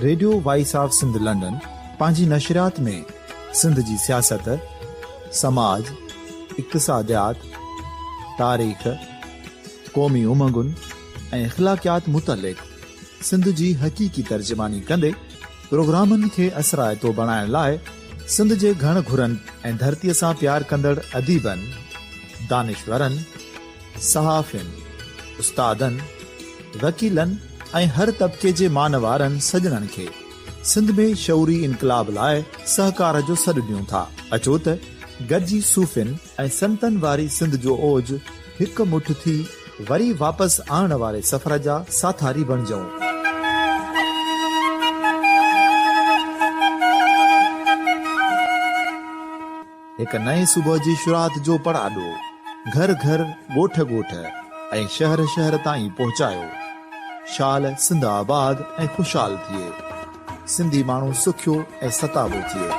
Radio voice of Sindh London पंहिंजी नशरियात में सिंध जी सियासत, समाज, इक़्तिसादियात, तारीख़, क़ौमी उमंगुनि ऐं अख़लाक़ियात मुतलिक़ सिंध जी हक़ीक़ी तर्जुमानी कंदे प्रोग्रामनि खे असराइतो बणाइण लाइ सिंध जे घण घुरनि ऐं धरतीअ सां प्यार कंदड़ अदीबनि, दानिशवरनि, सहाफ़ियुनि, उस्तादनि, वकीलनि ऐं हर तबिके जे मानवारनि सजणनि खे सिंध में शऊरी इनकलाब लाइ सहकार जो सॾु ॾियूं था। अचो त गॾिजी सूफ़ियुनि ऐं संतनि वारी सिंध जो ओज हिकु मुठ थी वरी वापसि आणण वारे सफ़र जा साथारी बणिजऊं। हिकु नए सुबुह जी शुरूआत जो पड़ाॾो घर घर, ॻोठ ॻोठ ऐं शहर शहर ताईं पहुचायो। शाल सिंध आबाद ऐं ख़ुशहाल थिए, सिंधी माण्हू सुखियो ऐं सताबो थिए।